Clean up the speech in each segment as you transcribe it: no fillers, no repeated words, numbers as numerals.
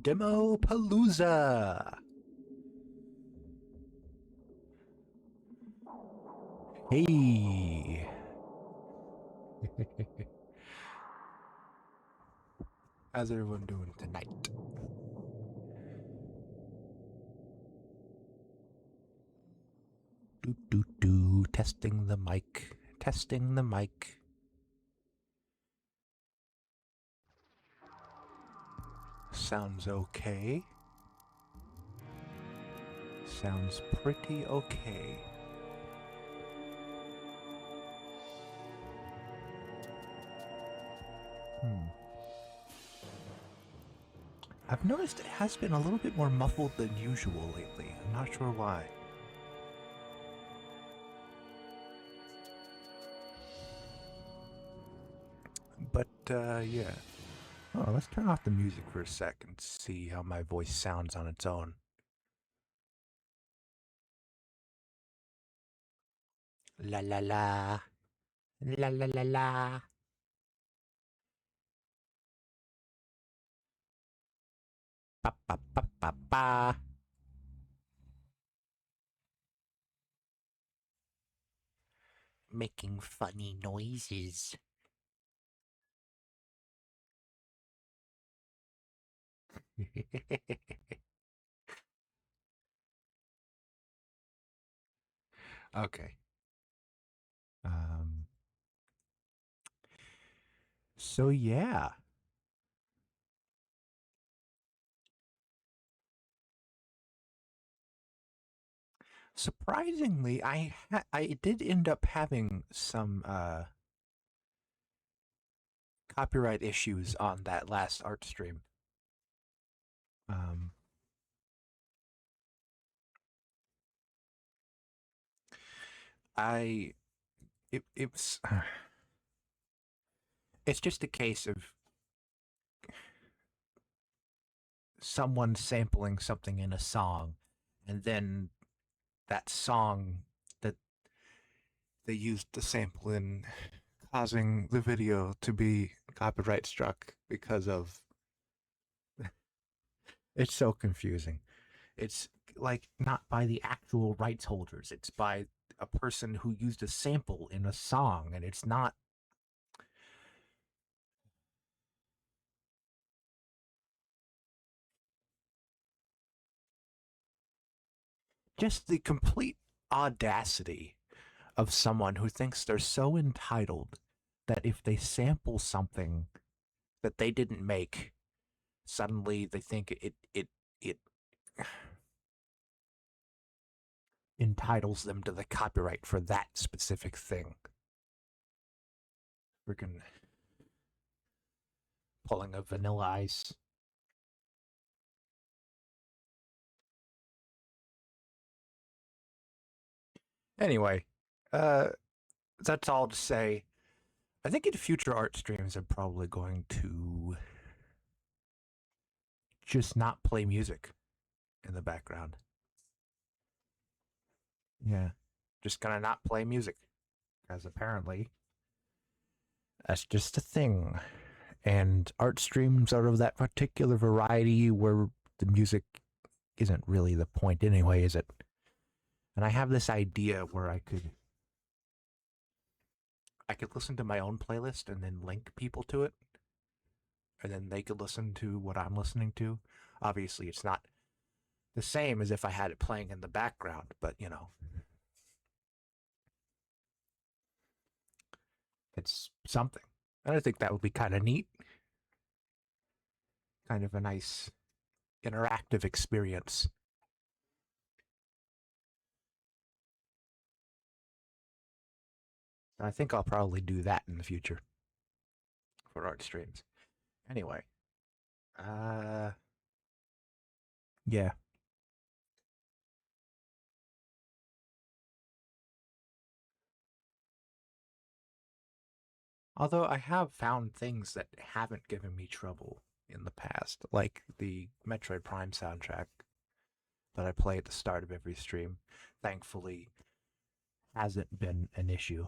Demo-Palooza! Hey! How's everyone doing tonight? Testing the mic. Testing the mic. Sounds okay. Sounds pretty okay. I've noticed it has been a little bit more muffled than usual lately. I'm not sure why. But, yeah. Oh, let's turn off the music for a sec and see how my voice sounds on its own. La la la. La la la la. Pa pa pa pa pa. Making funny noises. Okay. So yeah. Surprisingly, I did end up having some copyright issues on that last art stream. It was it's just a case of someone sampling something in a song, and then that song that they used the sample in causing the video to be copyright struck because of it's so confusing. It's like not by the actual rights holders, it's by a person who used a sample in a song, and it's not just the complete audacity of someone who thinks they're so entitled that if they sample something that they didn't make, suddenly they think it entitles them to the copyright for that specific thing. Freaking pulling a Vanilla Ice. Anyway, that's all to say. I think in future art streams, I'm probably going to just not play music in the background. Yeah, just gonna not play music, because apparently that's just a thing. And art streams are of that particular variety where the music isn't really the point anyway, is it? And I have this idea where I could listen to my own playlist and then link people to it, and then they could listen to what I'm listening to. Obviously, it's not the same as if I had it playing in the background, but it's something. And I think that would be kind of neat, kind of a nice interactive experience. I think I'll probably do that in the future for art streams. Anyway, uh, yeah. Although I have found things that haven't given me trouble in the past, like the Metroid Prime soundtrack that I play at the start of every stream, thankfully hasn't been an issue.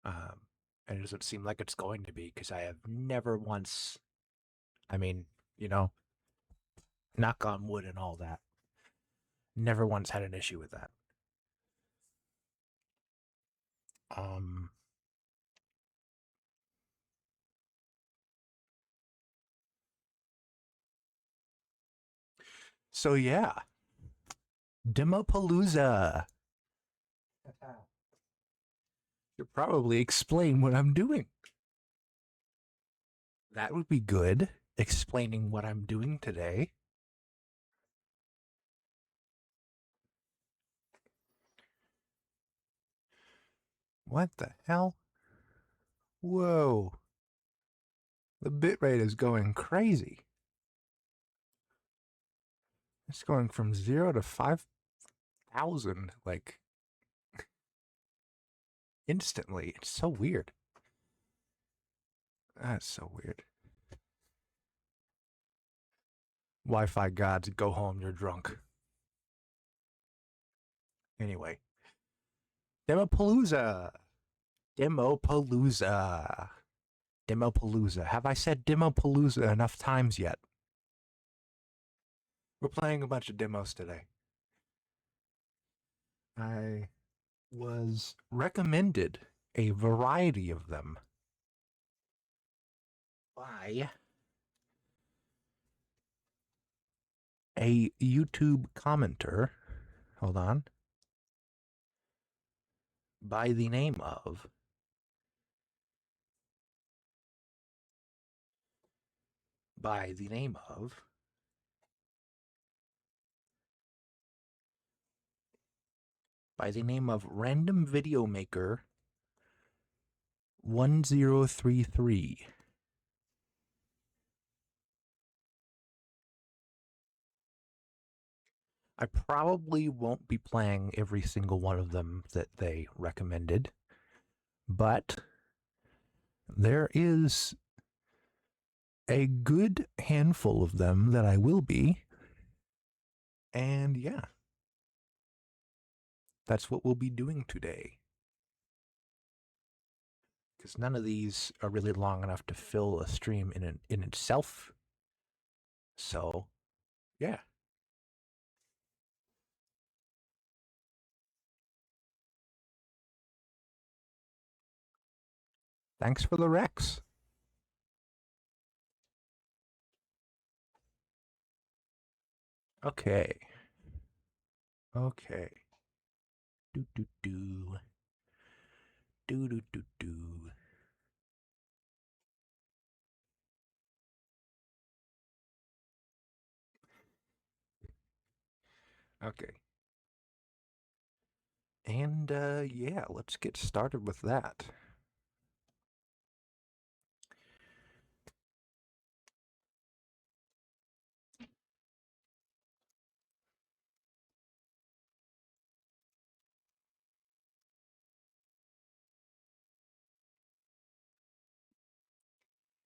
Um, and it doesn't seem like it's going to be because I have never once, I mean, you know, knock on wood and all that, never once had an issue with that. Um, so yeah, Demo-Palooza. Should probably explain what I'm doing. That would be good, explaining what I'm doing today. What the hell? Whoa. The bitrate is going crazy. It's going from 0 to 5,000, like, instantly. It's so weird. That's so weird. Wi-Fi gods, go home, you're drunk. Anyway. Demo-Palooza. Demo-Palooza. Demo-Palooza. Have I said Demo-Palooza enough times yet? We're playing a bunch of demos today. I was recommended a variety of them by a YouTube commenter. Hold on. By the name of by the name of by the name of Random Video Maker 1033. I probably won't be playing every single one of them that they recommended, but there is a good handful of them that I will be. And yeah, that's what we'll be doing today. Because none of these are really long enough to fill a stream in itself. So, yeah. Thanks for the Rex. Okay. Okay. Do do do. Do do do do. Okay. And yeah, let's get started with that.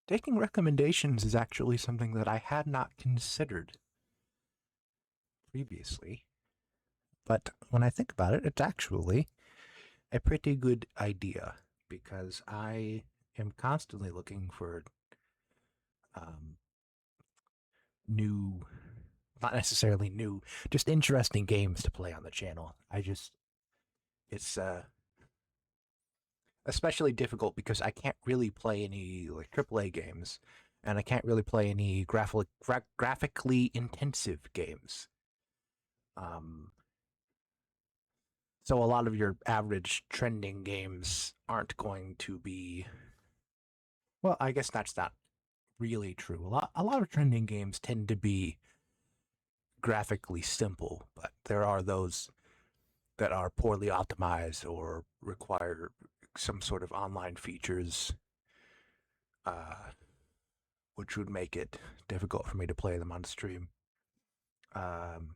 Taking recommendations is actually something that I had not considered previously. But when I think about it, it's actually a pretty good idea. because I am constantly looking for um, new, not necessarily new, just interesting games to play on the channel. It's especially difficult because I can't really play any like AAA games, and I can't really play any graphically intensive games. Um, so a lot of your average trending games aren't going to be. Well, I guess that's not really true. A lot of trending games tend to be graphically simple, but there are those that are poorly optimized or require some sort of online features, uh, which would make it difficult for me to play them on stream. Um,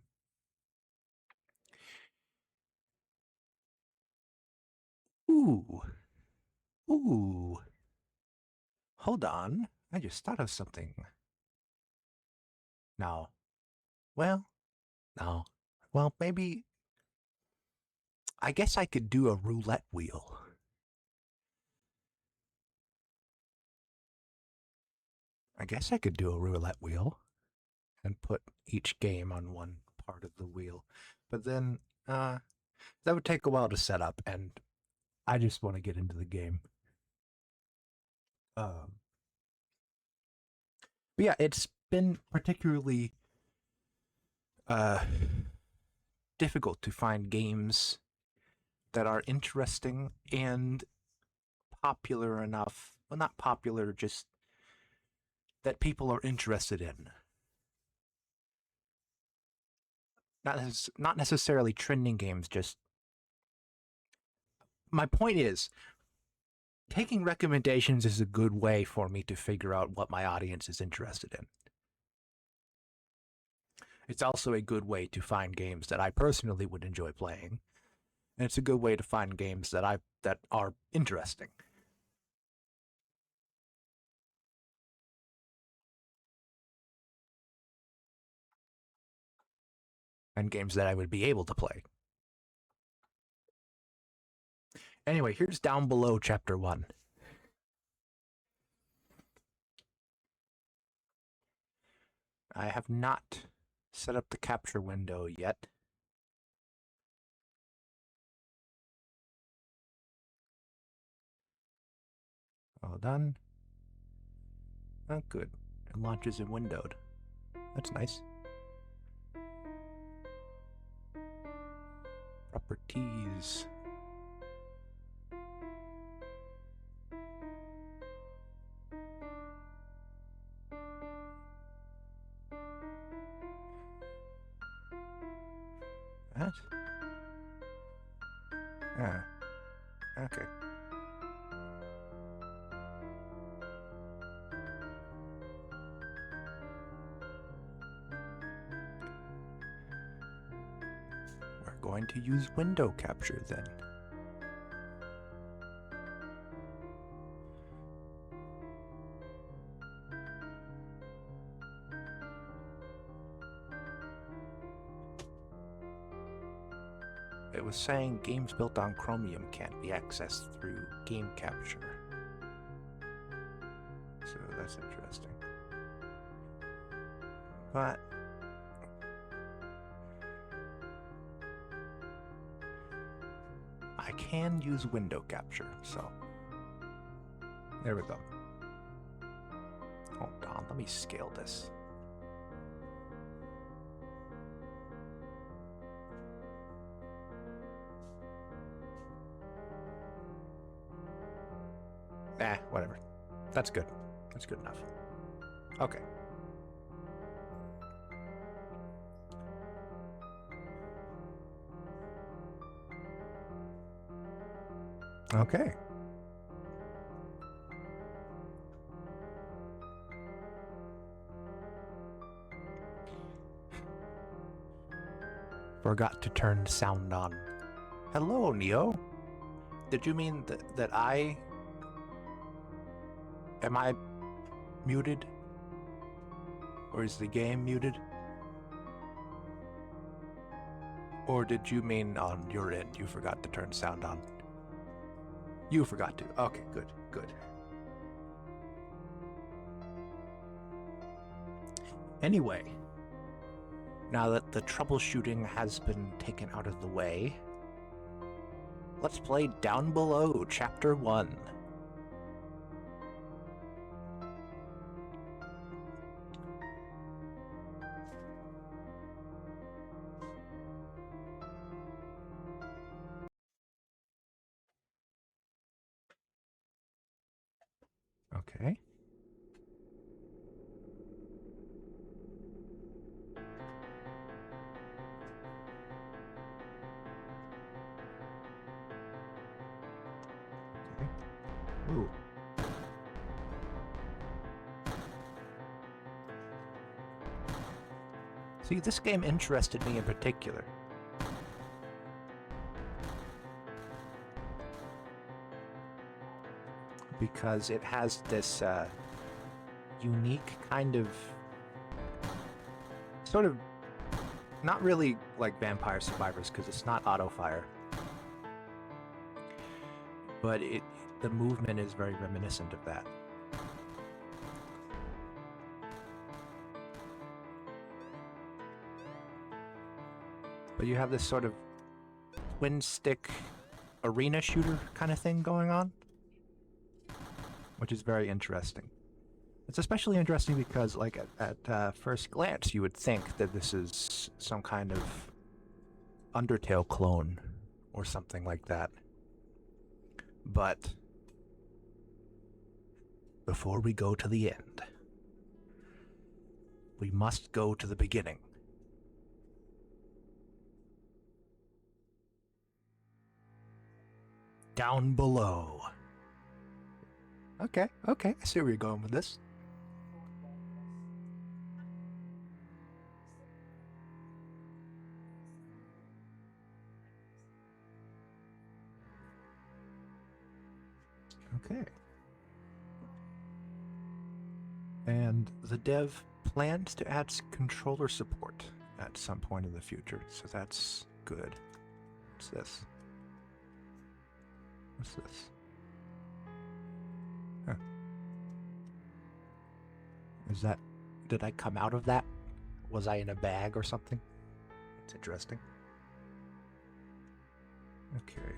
ooh, ooh, hold on. I just thought of something. No. Well, no. Well, maybe. I guess I could do a roulette wheel. I guess I could do a roulette wheel and put each game on one part of the wheel. But then that would take a while to set up, and I just want to get into the game. Um, but yeah, it's been particularly uh, difficult to find games that are interesting and popular enough. Well, not popular, just that people are interested in. Not necessarily trending games, just my point is taking recommendations is a good way for me to figure out what my audience is interested in. It's also a good way to find games that I personally would enjoy playing, and it's a good way to find games that are interesting. And games that I would be able to play. Anyway, here's Down Below Chapter 1. I have not set up the capture window yet. All done. Oh, good. It launches in windowed. That's nice. Properties. What? Ah, okay. We're going to use window capture then. It was saying games built on Chromium can't be accessed through game capture. So that's interesting. But I can use window capture, so there we go. Hold on, let me scale this. Whatever. That's good. That's good enough. Okay. Okay. Forgot to turn sound on. Hello, Neo. Did you mean that I... Am I muted? Or is the game muted? Or did you mean on your end you forgot to turn sound on? You forgot to. Okay, good, good. Anyway, now that the troubleshooting has been taken out of the way, let's play Down Below, Chapter 1. Okay. Okay. Ooh. See, this game interested me in particular. Because it has this unique kind of sort of not really like Vampire Survivors because it's not auto fire, but the movement is very reminiscent of that. But you have this sort of twin stick arena shooter kind of thing going on, which is very interesting. It's especially interesting because, like, at first glance, you would think that this is some kind of Undertale clone or something like that. But before we go to the end, we must go to the beginning. Down below. Okay, I see where you're going with this. Okay. And the dev plans to add controller support at some point in the future, so that's good. What's this? What's this? Huh. Is that... Did I come out of that? Was I in a bag or something? It's interesting. Okay.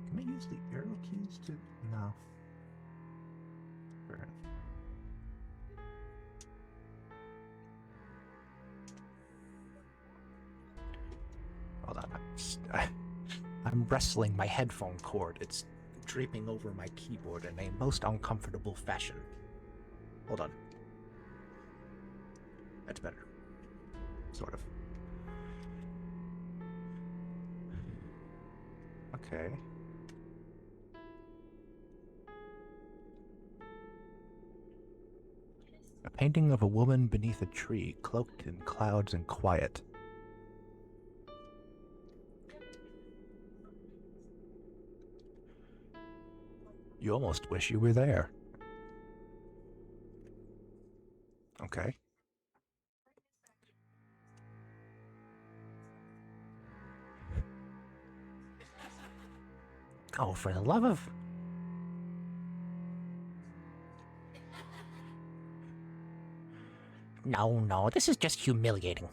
Can I use the arrow keys to... No. Fair enough. Hold on. I'm wrestling my headphone cord. It's draping over my keyboard in a most uncomfortable fashion. Hold on. That's better. Sort of. Okay. A painting of a woman beneath a tree, cloaked in clouds and quiet. You almost wish you were there. Okay. Oh, for the love of... No, this is just humiliating.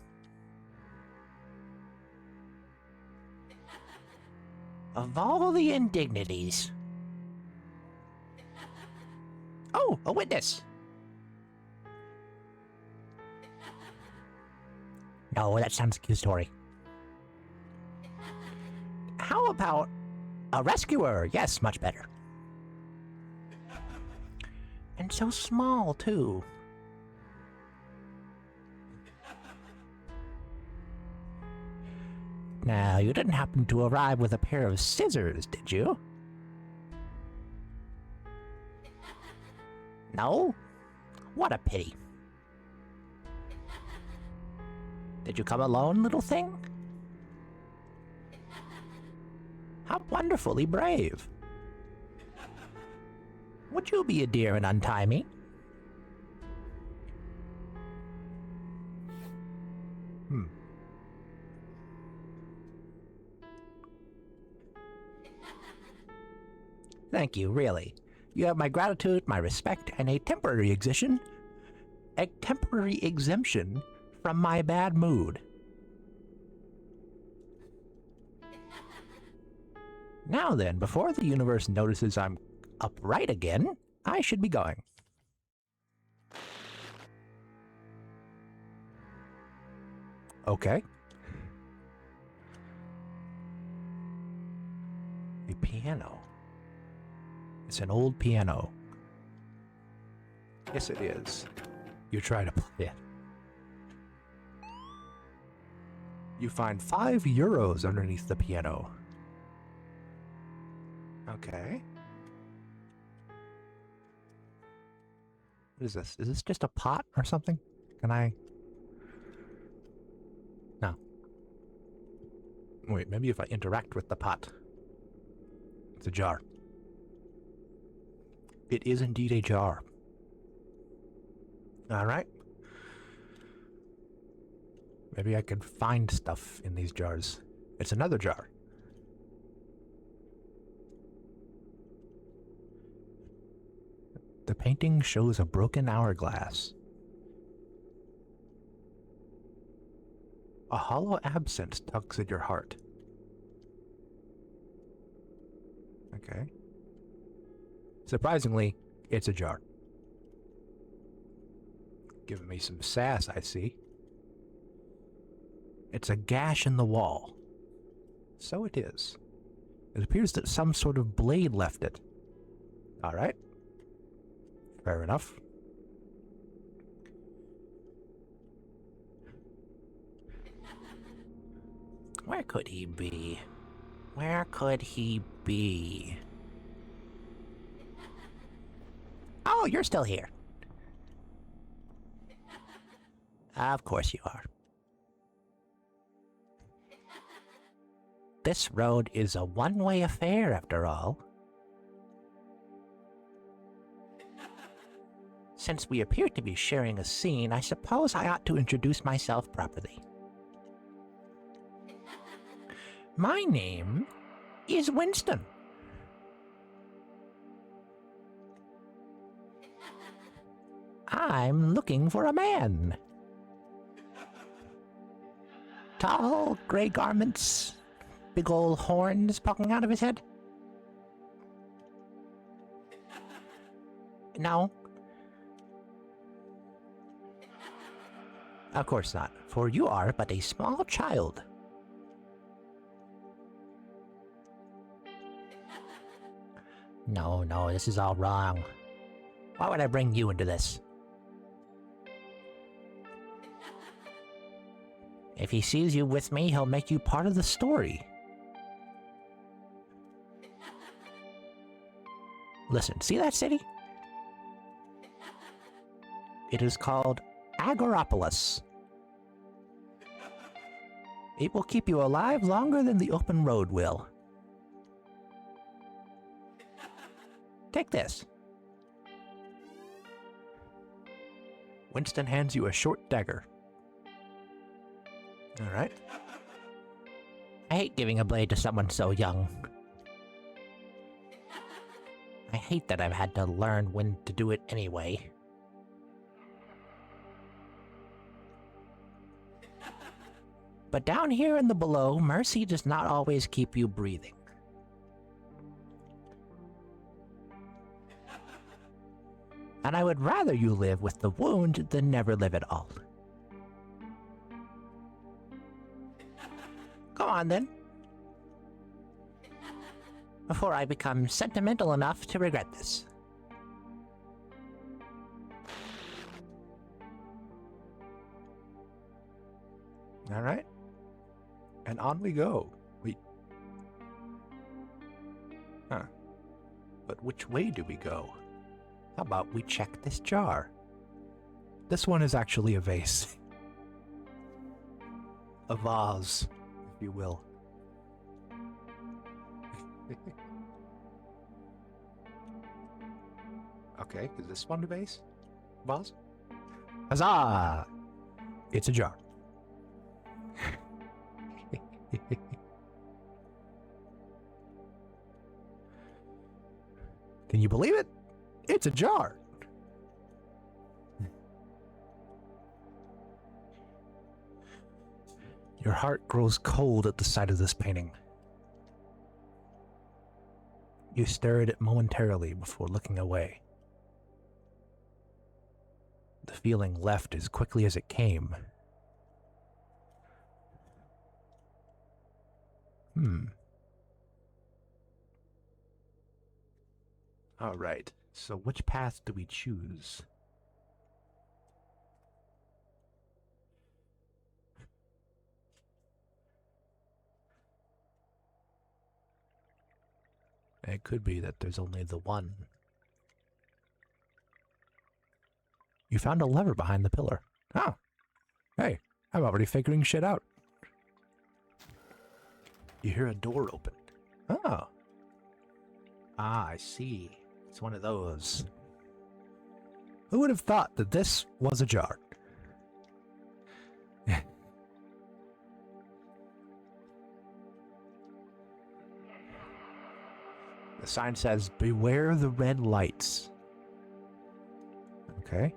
Of all the indignities. Oh, a witness! No, that sounds accusatory. How about a rescuer? Yes, much better. And so small, too. Now, you didn't happen to arrive with a pair of scissors, did you? No? What a pity. Did you come alone, little thing? How wonderfully brave. Would you be a dear and untie me? Thank you, really. You have my gratitude, my respect, and a temporary exemption from my bad mood. Now then, before the universe notices I'm upright again, I should be going. Okay. A piano. It's an old piano. Yes, it is. You try to play it. You find €5 underneath the piano. Okay. What is this? Is this just a pot or something? Can I... No. Wait, maybe if I interact with the pot. It's a jar. It is indeed a jar. Alright. Maybe I could find stuff in these jars. It's another jar. The painting shows a broken hourglass. A hollow absence tugs at your heart. Okay. Surprisingly, it's a jar. Giving me some sass, I see. It's a gash in the wall. So it is. It appears that some sort of blade left it. Alright. Fair enough. Where could he be? Where could he be? Oh, you're still here. Of course you are. This road is a one-way affair, after all. Since we appear to be sharing a scene, I suppose I ought to introduce myself properly. My name is Winston. I'm looking for a man. Tall, gray garments, big old horns poking out of his head. No. Of course not, for you are but a small child. No, this is all wrong. Why would I bring you into this? If he sees you with me, he'll make you part of the story. Listen, see that city? It is called Agoropolis. It will keep you alive longer than the open road will. Take this. Winston hands you a short dagger. Alright. I hate giving a blade to someone so young. I hate that I've had to learn when to do it anyway. But down here in the below, mercy does not always keep you breathing. And I would rather you live with the wound than never live at all. Go on then. Before I become sentimental enough to regret this. Alright. And on we go. Wait. Huh. But which way do we go? How about we check this jar? This one is actually a vase. A vase, if you will. Okay, is this one a vase? Vase? Huzzah! It's a jar. Can you believe it? It's a jar. Your heart grows cold at the sight of this painting. You stare at it momentarily before looking away. The feeling left as quickly as it came. All right, so which path do we choose? It could be that there's only the one. You found a lever behind the pillar. Oh, hey, I'm already figuring shit out. You hear a door open. Oh. Ah, I see. It's one of those. Who would have thought that this was a jar? The sign says, "Beware the red lights." Okay.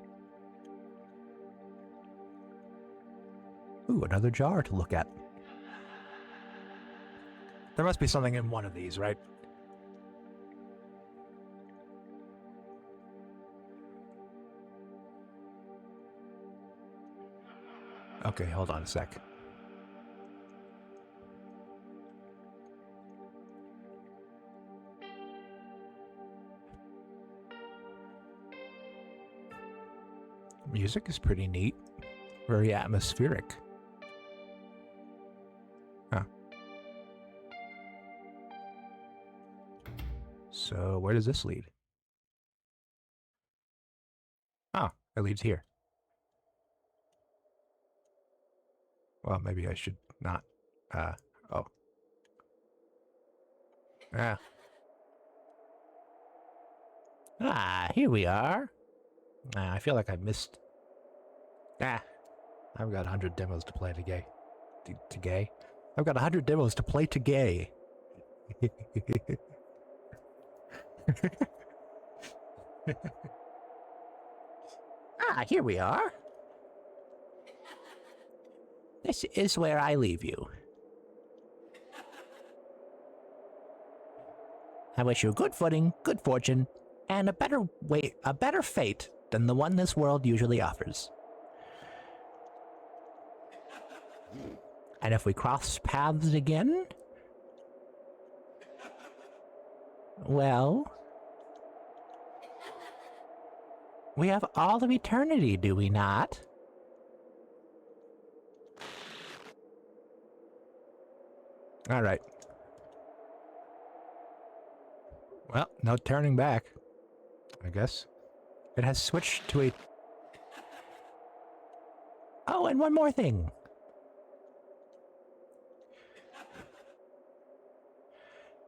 Ooh, another jar to look at. There must be something in one of these, right? Okay, hold on a sec. Music is pretty neat. Very atmospheric. Huh. So, where does this lead? Oh, it leads here. Well, maybe I should not. Oh. Ah. Ah, here we are. I feel like I missed. I've got 100 demos to play today. Today? I've got 100 demos to play today. Here we are. This is where I leave you. I wish you good footing, good fortune, and a better fate than the one this world usually offers. And if we cross paths again, well, we have all of eternity, do we not? All right. Well, no turning back, I guess. It has switched to a... Oh, and one more thing.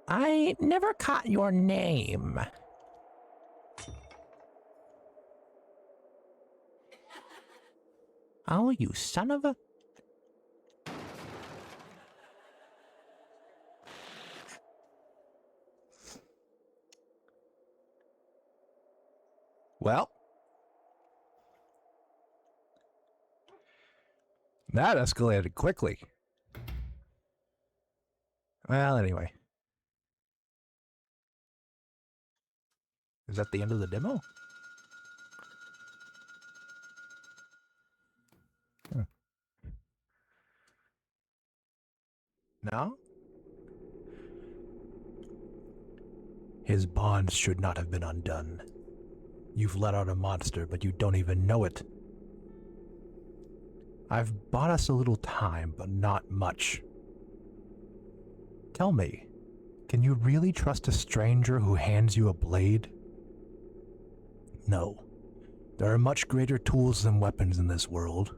I never caught your name. Oh, you son of a... Well, that escalated quickly. Well, anyway. Is that the end of the demo? No? His bonds should not have been undone. You've let out a monster, but you don't even know it. I've bought us a little time, but not much. Tell me, can you really trust a stranger who hands you a blade? No. There are much greater tools than weapons in this world.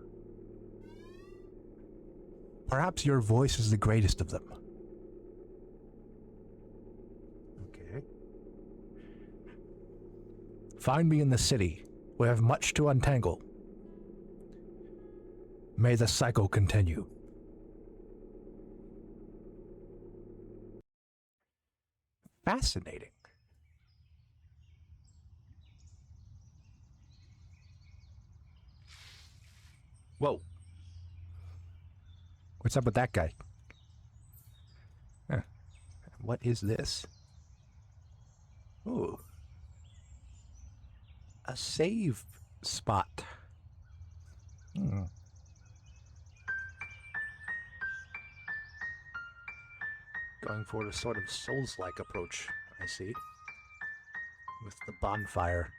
Perhaps your voice is the greatest of them. Okay. Find me in the city. We have much to untangle. May the cycle continue. Fascinating. Whoa. What's up with that guy? Huh. What is this? Ooh. A save spot. Going for a sort of Souls-like approach, I see. With the bonfire.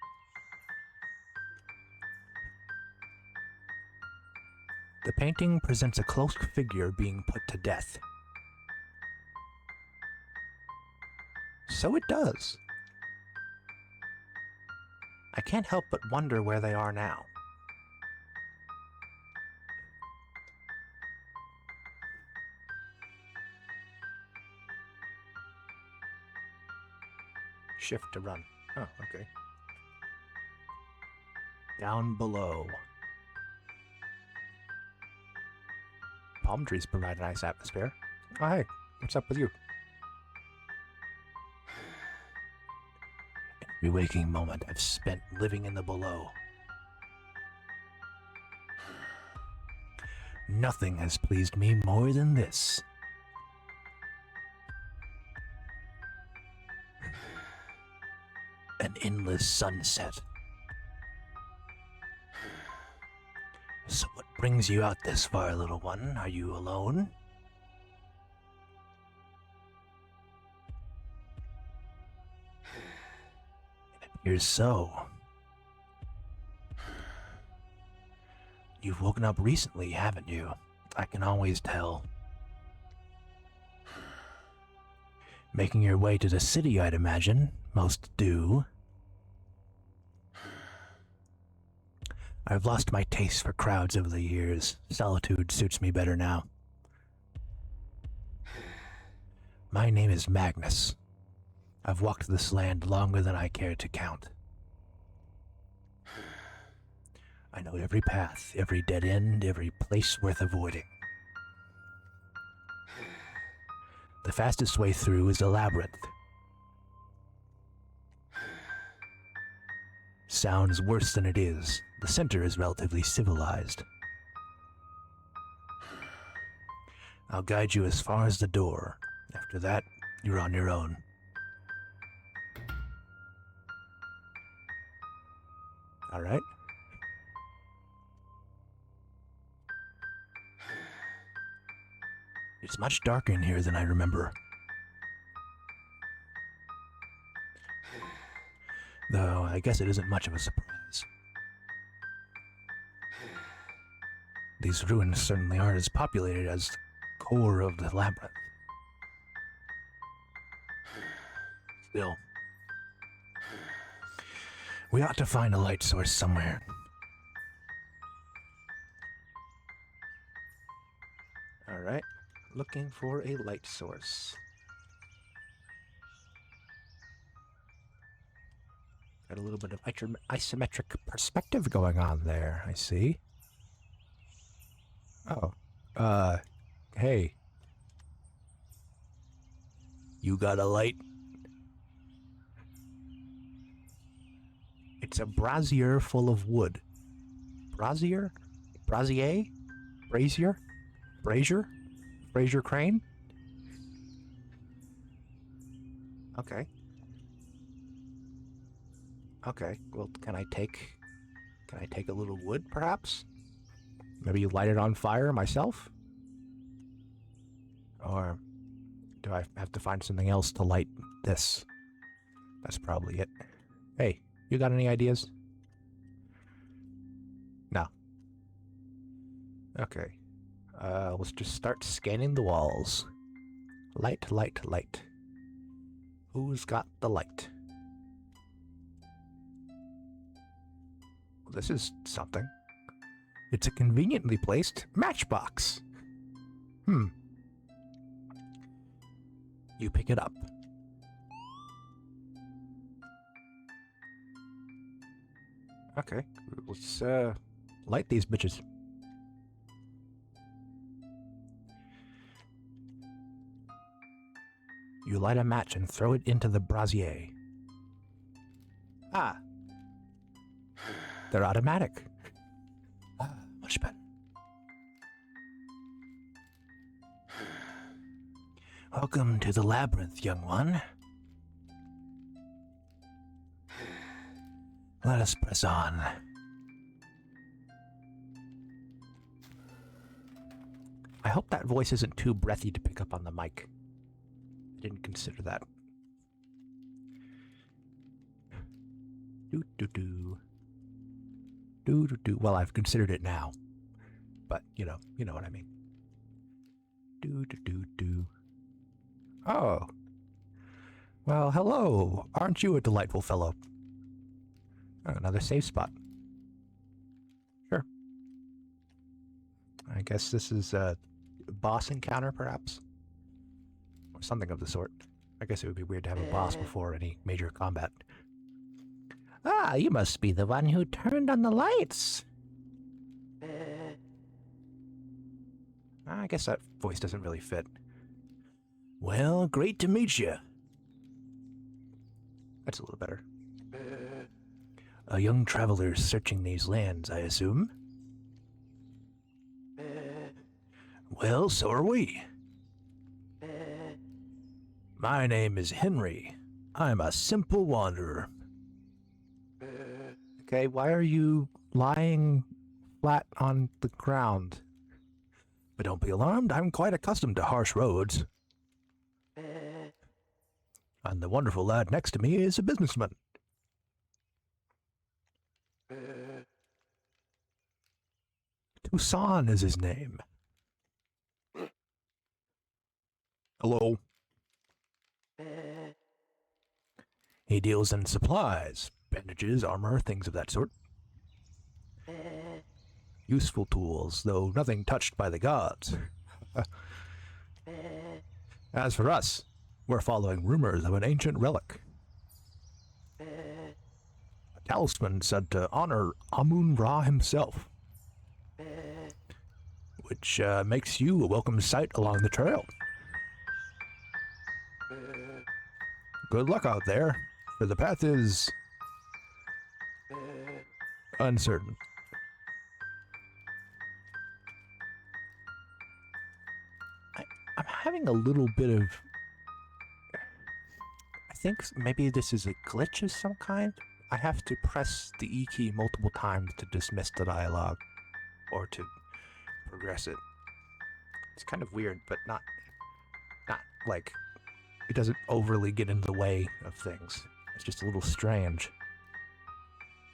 The painting presents a cloaked figure being put to death. So it does. I can't help but wonder where they are now. Shift to run. Oh, okay. Down below. Palm trees provide a nice atmosphere. Oh, hey, what's up with you? Every waking moment I've spent living in the below. Nothing has pleased me more than this. An endless sunset. So what brings you out this far, little one? Are you alone? It appears so. You've woken up recently, haven't you? I can always tell. Making your way to the city, I'd imagine. Most do. I've lost my taste for crowds over the years. Solitude suits me better now. My name is Magnus. I've walked this land longer than I care to count. I know every path, every dead end, every place worth avoiding. The fastest way through is a labyrinth. Sounds worse than it is. The center is relatively civilized. I'll guide you as far as the door. After that, you're on your own. All right. It's much darker in here than I remember. Though, I guess it isn't much of a surprise. These ruins certainly aren't as populated as the core of the labyrinth. Still, we ought to find a light source somewhere. Alright, looking for a light source. Got a little bit of isometric perspective going on there, I see. Oh, hey. You got a light? It's a brazier full of wood. Brazier? Brazier? Brazier? Brazier? Brazier crane? Okay. Okay, well, can I take a little wood, perhaps? Maybe you light it on fire myself? Or do I have to find something else to light this? That's probably it. Hey, you got any ideas? No. Okay. Let's just start scanning the walls. Light, light, light. Who's got the light? This is something. It's a conveniently placed matchbox. You pick it up. Okay, let's light these bitches. You light a match and throw it into the brazier. Ah. They're automatic. Ah, much better. Welcome to the labyrinth, young one. Let us press on. I hope that voice isn't too breathy to pick up on the mic. I didn't consider that. Do-do-do. Do-do-do. Well, I've considered it now. But, you know what I mean. Do-do-do-do. Oh. Well, hello. Aren't you a delightful fellow? Oh, another safe spot. Sure. I guess this is a boss encounter, perhaps? Or something of the sort. I guess it would be weird to have a boss before any major combat. Ah, you must be the one who turned on the lights. I guess that voice doesn't really fit. Well, great to meet you. That's a little better. A young traveler searching these lands, I assume? Well, so are we. My name is Henry. I'm a simple wanderer. Okay, why are you lying flat on the ground? But don't be alarmed, I'm quite accustomed to harsh roads. And the wonderful lad next to me is a businessman. Tucson is his name. Hello. He deals in supplies, bandages, armor, things of that sort. Useful tools, though nothing touched by the gods. As for us, we're following rumors of an ancient relic. A talisman said to honor Amun-Ra himself, which makes you a welcome sight along the trail. Good luck out there, for the path is uncertain. I'm having a little bit of... I think maybe this is a glitch of some kind. I have to press the E key multiple times to dismiss the dialogue, or to progress it. It's kind of weird, but not like... It doesn't overly get in the way of things. It's just a little strange.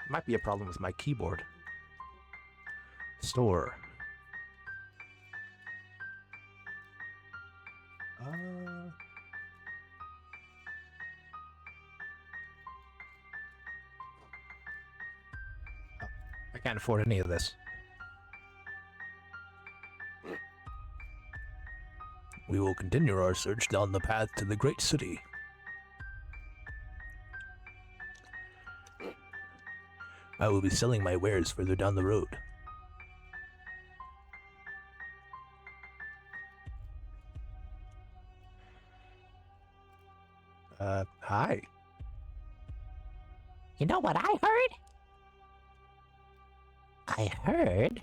It might be a problem with my keyboard. Store. I can't afford any of this. We will continue our search down the path to the great city. I will be selling my wares further down the road. Hi. You know what I heard? I heard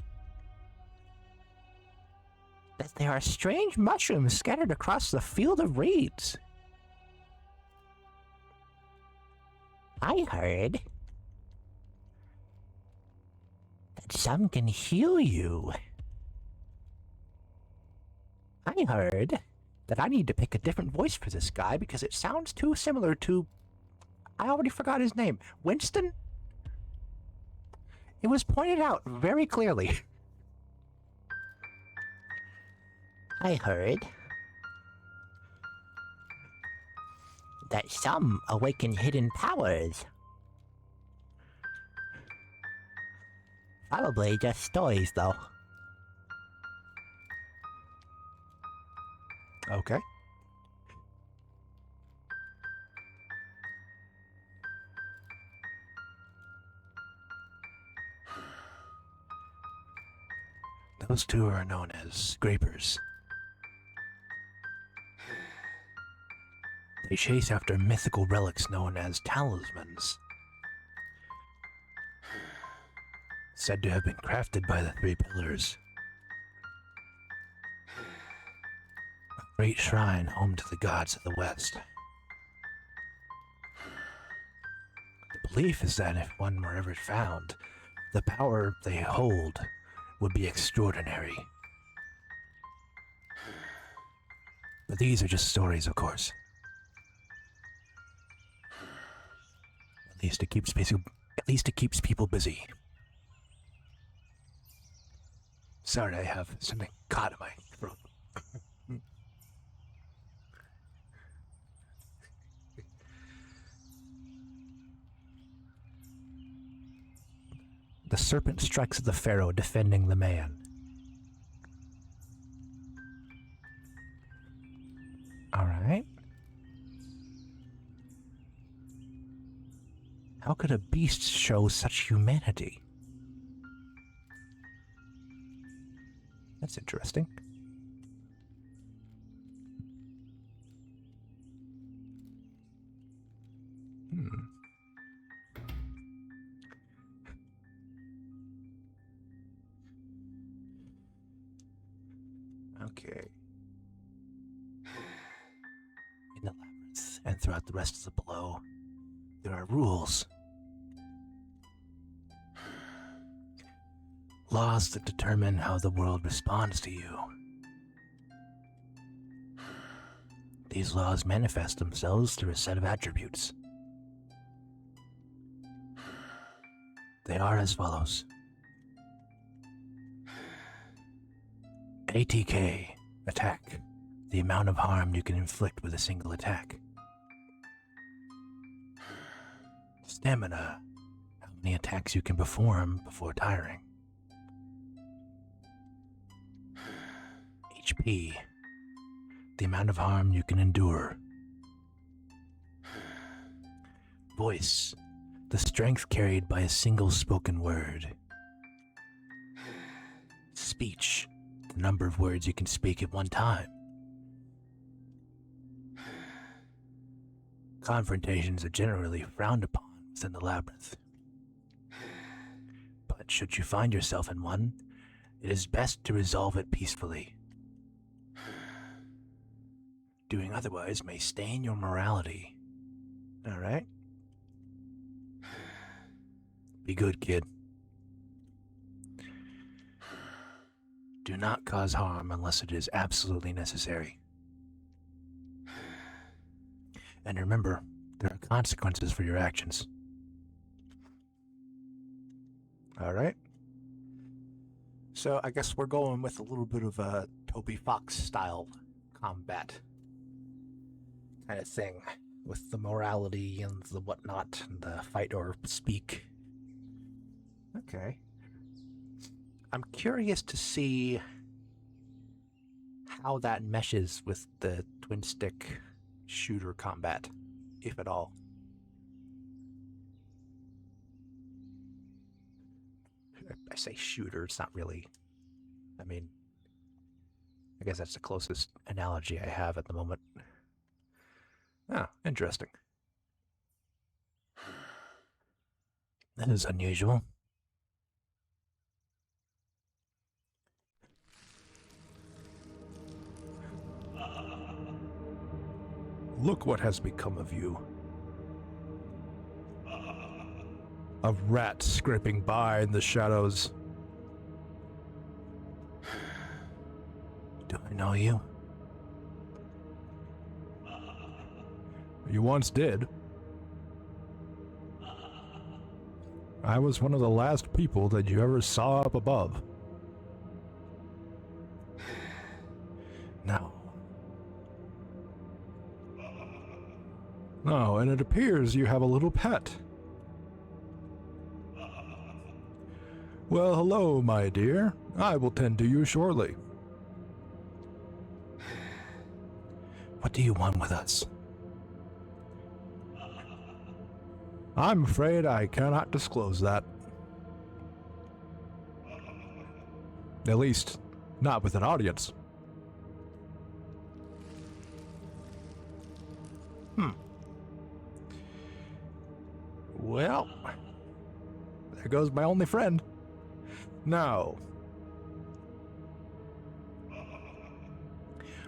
that there are strange mushrooms scattered across the field of reeds. I heard that some can heal you. I heard that I need to pick a different voice for this guy because it sounds too similar to... I already forgot his name. Winston? It was pointed out very clearly. I heard that some awaken hidden powers. Probably just stories, though. Okay. Those two are known as scrapers. They chase after mythical relics known as talismans, said to have been crafted by the Three Pillars. Great shrine home to the gods of the West. The belief is that if one were ever found, the power they hold would be extraordinary. But these are just stories, of course. At least it keeps people busy. Sorry, I have something caught in my throat. The serpent strikes at the pharaoh, defending the man. All right. How could a beast show such humanity? That's interesting. Okay. In the labyrinth and throughout the rest of the below, there are rules. Laws that determine how the world responds to you. These laws manifest themselves through a set of attributes. They are as follows. ATK, attack, the amount of harm you can inflict with a single attack. Stamina, how many attacks you can perform before tiring. HP, the amount of harm you can endure. Voice, the strength carried by a single spoken word. Speech, the number of words you can speak at one time. Confrontations are generally frowned upon within the labyrinth. But should you find yourself in one, it is best to resolve it peacefully. Doing otherwise may stain your morality. All right? Be good, kid. Do not cause harm unless it is absolutely necessary. And remember, there are consequences for your actions. All right? So I guess we're going with a little bit of a Toby Fox style combat kind of thing, with the morality and the whatnot, and the fight or speak. Okay. I'm curious to see how that meshes with the twin stick shooter combat, if at all. I say shooter, it's not really. I mean, I guess that's the closest analogy I have at the moment. Ah, interesting. That is unusual. Look what has become of you. A rat scraping by in the shadows. Do I know you? You once did. I was one of the last people that you ever saw up above. Now. Oh, and it appears you have a little pet. Well, hello, my dear. I will tend to you shortly. What do you want with us? I'm afraid I cannot disclose that. At least, not with an audience. Well, there goes my only friend. Now,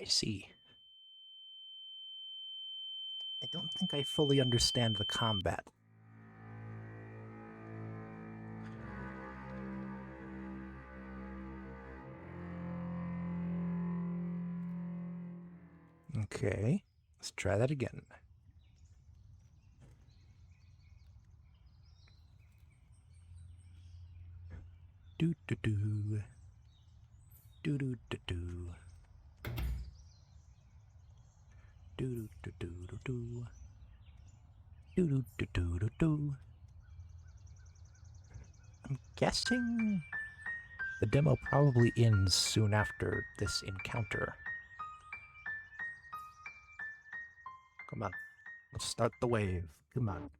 I see. I don't think I fully understand the combat. Okay, let's try that again. Do do do. Do do do do. Do do do do do. Do do do do do do. I'm guessing the demo probably ends soon after this encounter. Come on, let's start the wave. Come on.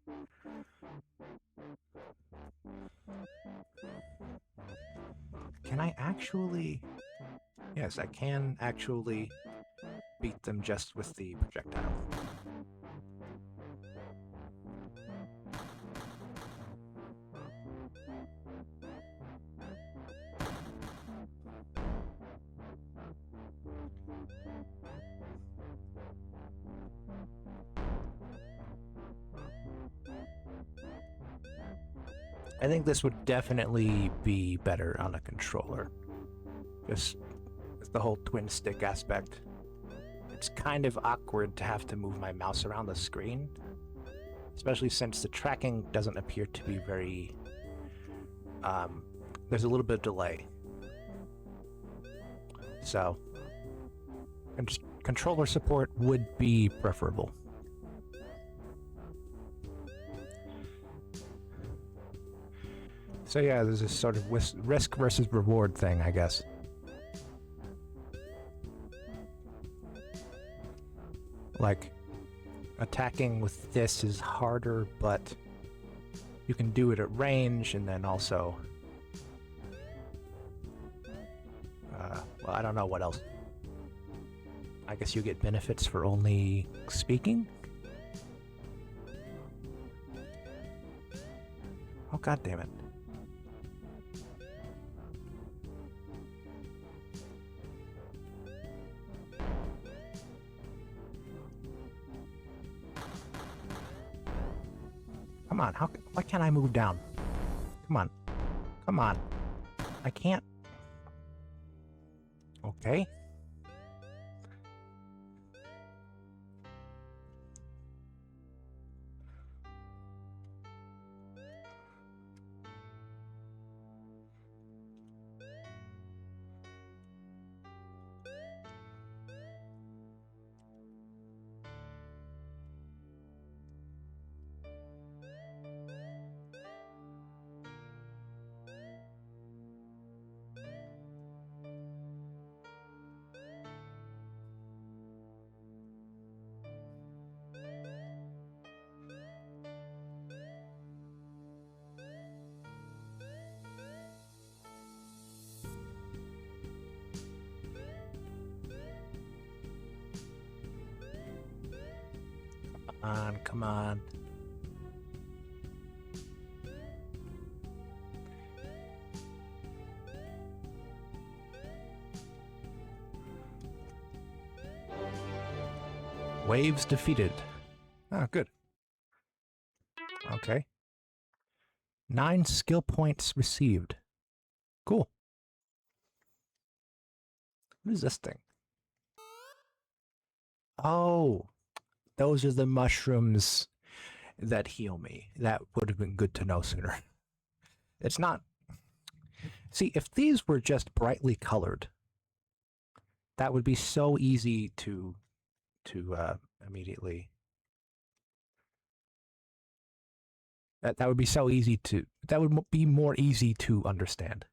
Can I actually... Yes, I can actually beat them just with the projectile. I think this would definitely be better on a controller. Just with the whole twin stick aspect. It's kind of awkward to have to move my mouse around the screen, especially since the tracking doesn't appear to be very... there's a little bit of delay. So, controller support would be preferable. So yeah, there's this sort of risk versus reward thing, I guess. Like, attacking with this is harder, but you can do it at range, and then also... well, I don't know what else. I guess you get benefits for only speaking? Oh, god damn it. Come on, why can't I move down? Come on. Come on. I can't. Okay. Come on, come on. Waves defeated. Oh, good. Okay. 9 skill points received. Cool. What is this thing? Oh, those are the mushrooms that heal me. That would have been good to know sooner. It's not... See, if these were just brightly colored, that would be so easy to immediately... That would be so easy to... That would be more easy to understand.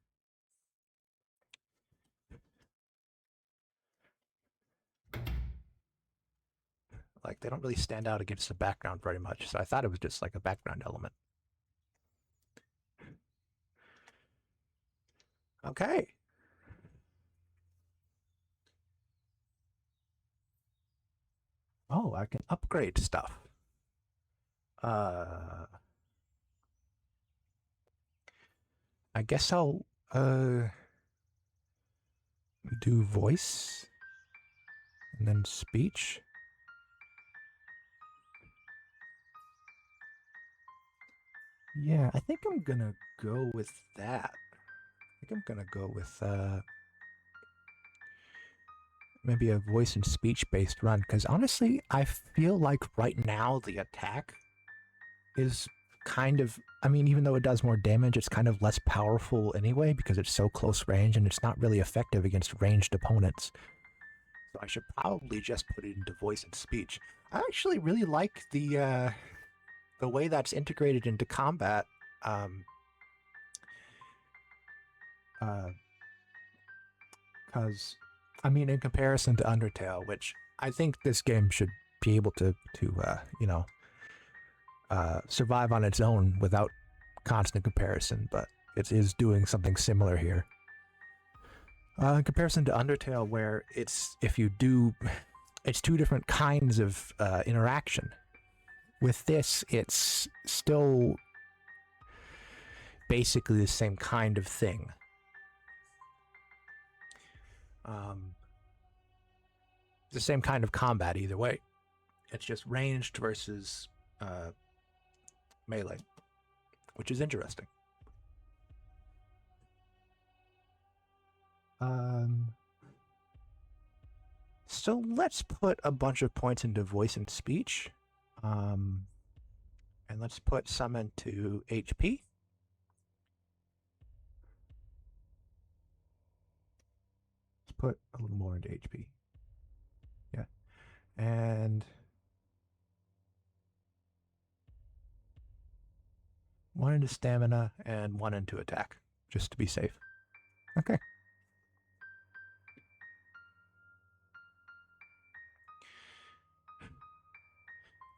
Like, they don't really stand out against the background very much, so I thought it was just like a background element. Okay. Oh, I can upgrade stuff. I guess I'll do voice. And then speech. Yeah, I think I'm gonna go with that. I think I'm gonna go with maybe a voice and speech based run, because honestly, I feel like right now the attack is kind of, I mean, even though it does more damage, it's kind of less powerful anyway because it's so close range and it's not really effective against ranged opponents. So I should probably just put it into voice and speech. I actually really like the way that's integrated into combat. Because, I mean, in comparison to Undertale, which I think this game should be able to survive on its own without constant comparison, but it is doing something similar here. In comparison to Undertale, where it's two different kinds of interaction. With this, it's still basically the same kind of thing. The same kind of combat either way. It's just ranged versus melee, which is interesting. So let's put a bunch of points into voice and speech. And let's put some into HP. Let's put a little more into HP. Yeah. And one into stamina and one into attack, just to be safe. Okay.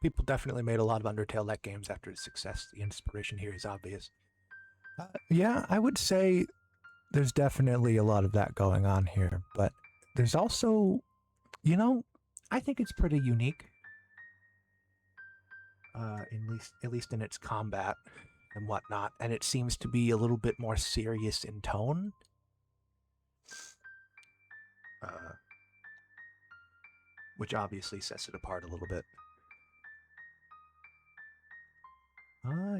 People definitely made a lot of Undertale-like games after its success. The inspiration here is obvious. Yeah, I would say there's definitely a lot of that going on here, but there's also, I think it's pretty unique. At least in its combat and whatnot, and it seems to be a little bit more serious in tone. Which obviously sets it apart a little bit.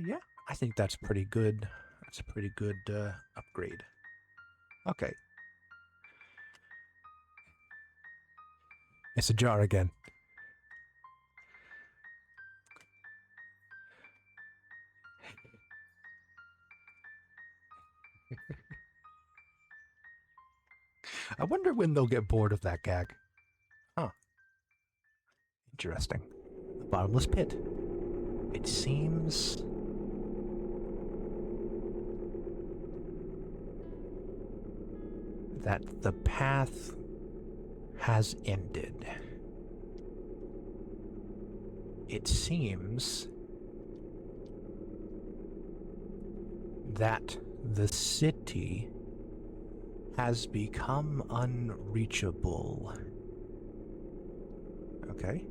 Yeah, I think that's pretty good. That's a pretty good upgrade. Okay. It's a jar again. I wonder when they'll get bored of that gag. Huh. Interesting. The bottomless pit. It seems that the path has ended. It seems that the city has become unreachable. Okay.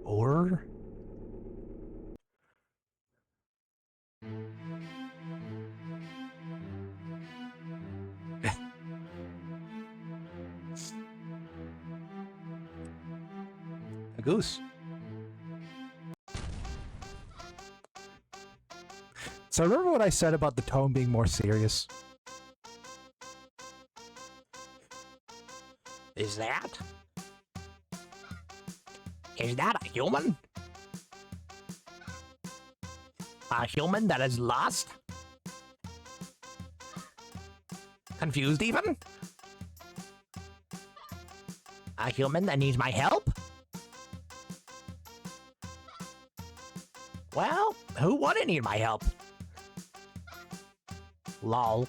Or a goose. So remember what I said about the tone being more serious? Is that a human? A human that is lost? Confused even? A human that needs my help? Well, who wouldn't need my help? Lol.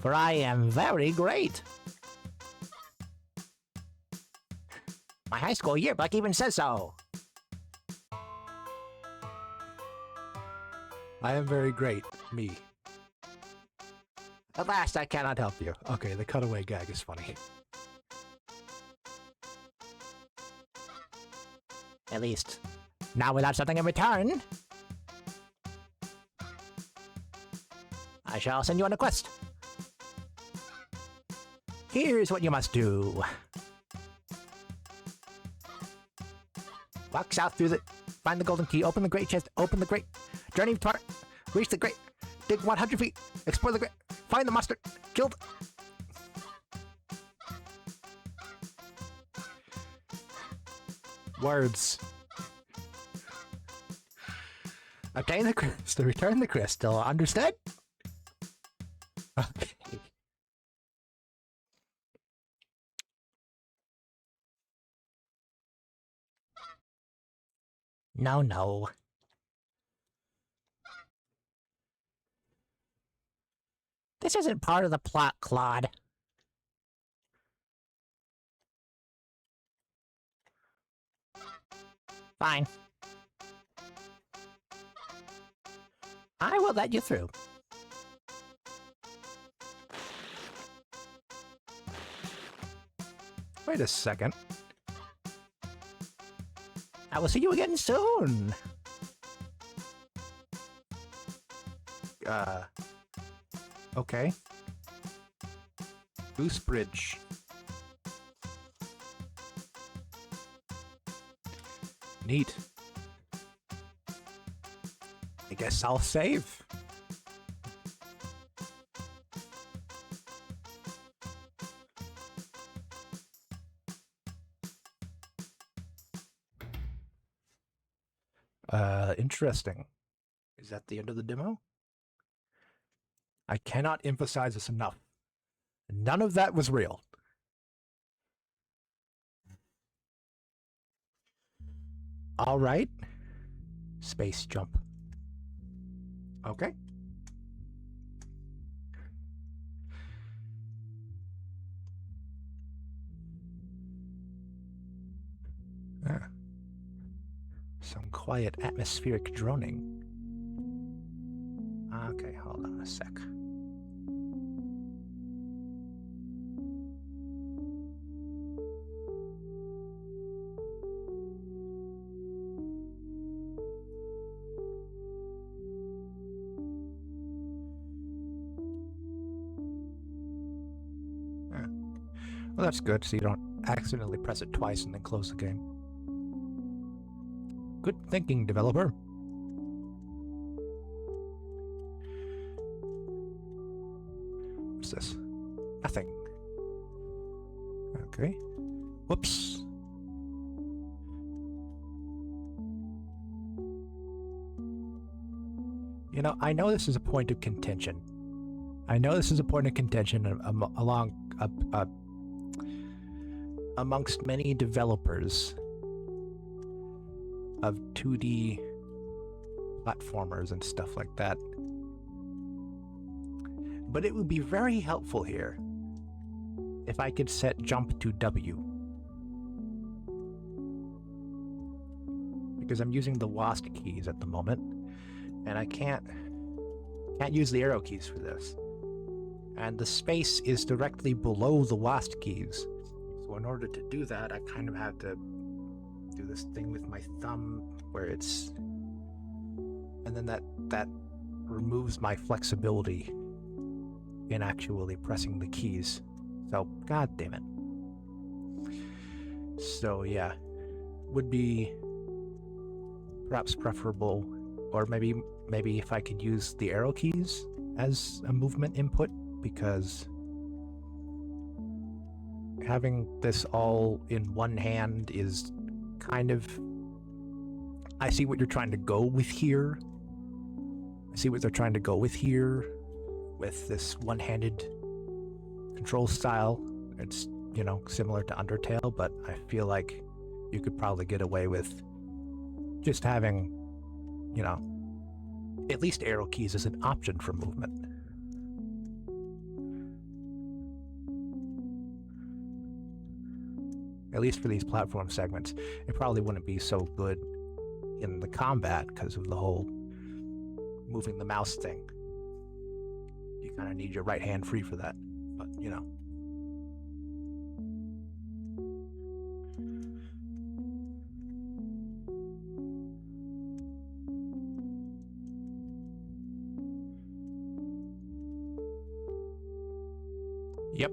For I am very great. My high school yearbook even says so. I am very great, me. At last, I cannot help you. Okay, the cutaway gag is funny. At least, now without something in return, I shall send you on a quest. Here's what you must do. Walk south through the... Find the golden key, open the great chest, open the great... Journey to water, reach the great... Dig 100 feet, explore the great... Find the monster, kill the... Words. Obtain the crystal, return the crystal, understood? Okay. No, no. This isn't part of the plot, Claude. Fine. I will let you through. Wait a second. I will see you again soon. Okay. Goose Bridge. Neat. I guess I'll save. Interesting. Is that the end of the demo? I cannot emphasize this enough. None of that was real. All right. Space jump. Okay. Ah. Some quiet atmospheric droning. Okay, hold on a sec. Well, that's good, so you don't accidentally press it twice and then close the game. Good thinking, developer. What's this? Nothing. Okay. Whoops. You know, I know this is a point of contention. Amongst many developers of 2D platformers and stuff like that. But it would be very helpful here if I could set jump to W. Because I'm using the WASD keys at the moment, and I can't use the arrow keys for this. And the space is directly below the WASD keys. So in order to do that, I kind of have to do this thing with my thumb where it's... And then that removes my flexibility in actually pressing the keys. So, god damn it. So yeah, would be perhaps preferable, or maybe if I could use the arrow keys as a movement input, because having this all in one hand is kind of... I see what you're trying to go with here. I see what they're trying to go with here with this one-handed control style. It's, you know, similar to Undertale, but I feel like you could probably get away with just having, you know, at least arrow keys as an option for movement. At least for these platform segments. It probably wouldn't be so good in the combat because of the whole moving the mouse thing. You kind of need your right hand free for that, but you know. Yep.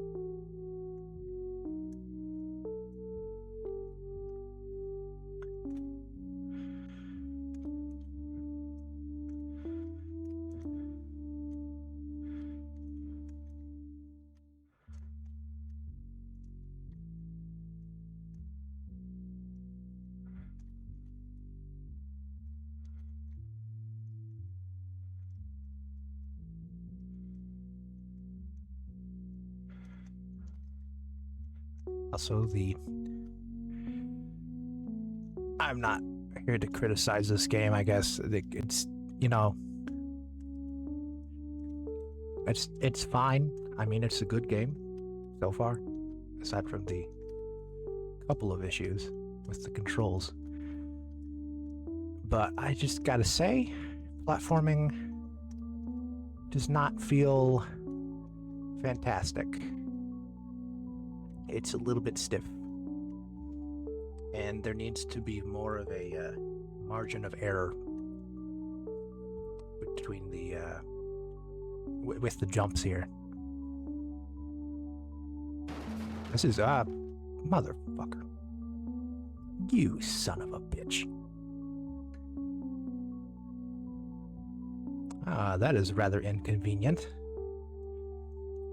Also, I'm not here to criticize this game. I guess it's it's fine. I mean, it's a good game so far, aside from the couple of issues with the controls. But I just gotta say, platforming does not feel fantastic. It's a little bit stiff. And there needs to be more of a margin of error between the with the jumps here. This is motherfucker. You son of a bitch. That is rather inconvenient.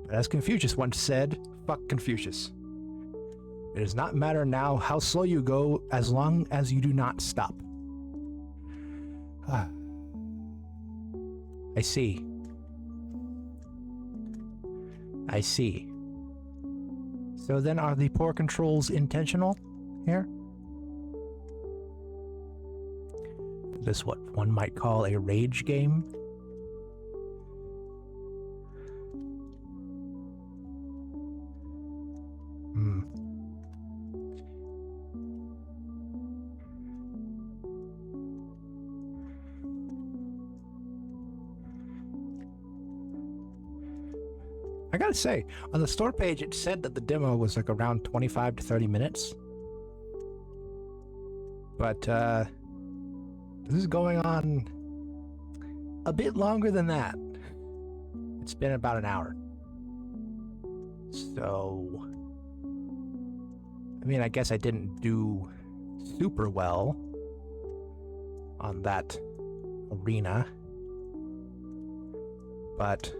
But as Confucius once said, fuck Confucius. It does not matter now how slow you go as long as you do not stop. I see. I see. So then are the poor controls intentional here? Is this what one might call a rage game? I gotta say, on the store page it said that the demo was like around 25 to 30 minutes. But this is going on a bit longer than that. It's been about an hour. So, I mean, I guess I didn't do super well on that arena. But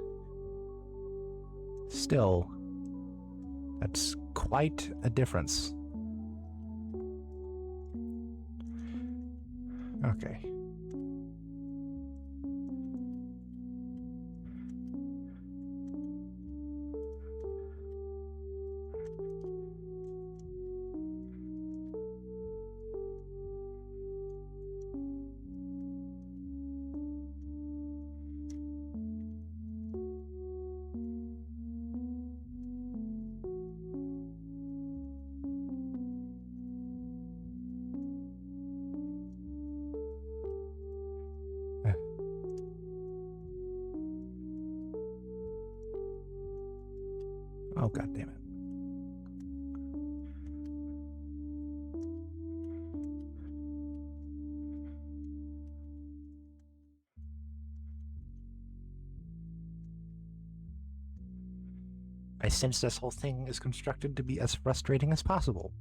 still, that's quite a difference. Okay. Oh, God damn it. I sense this whole thing is constructed to be as frustrating as possible.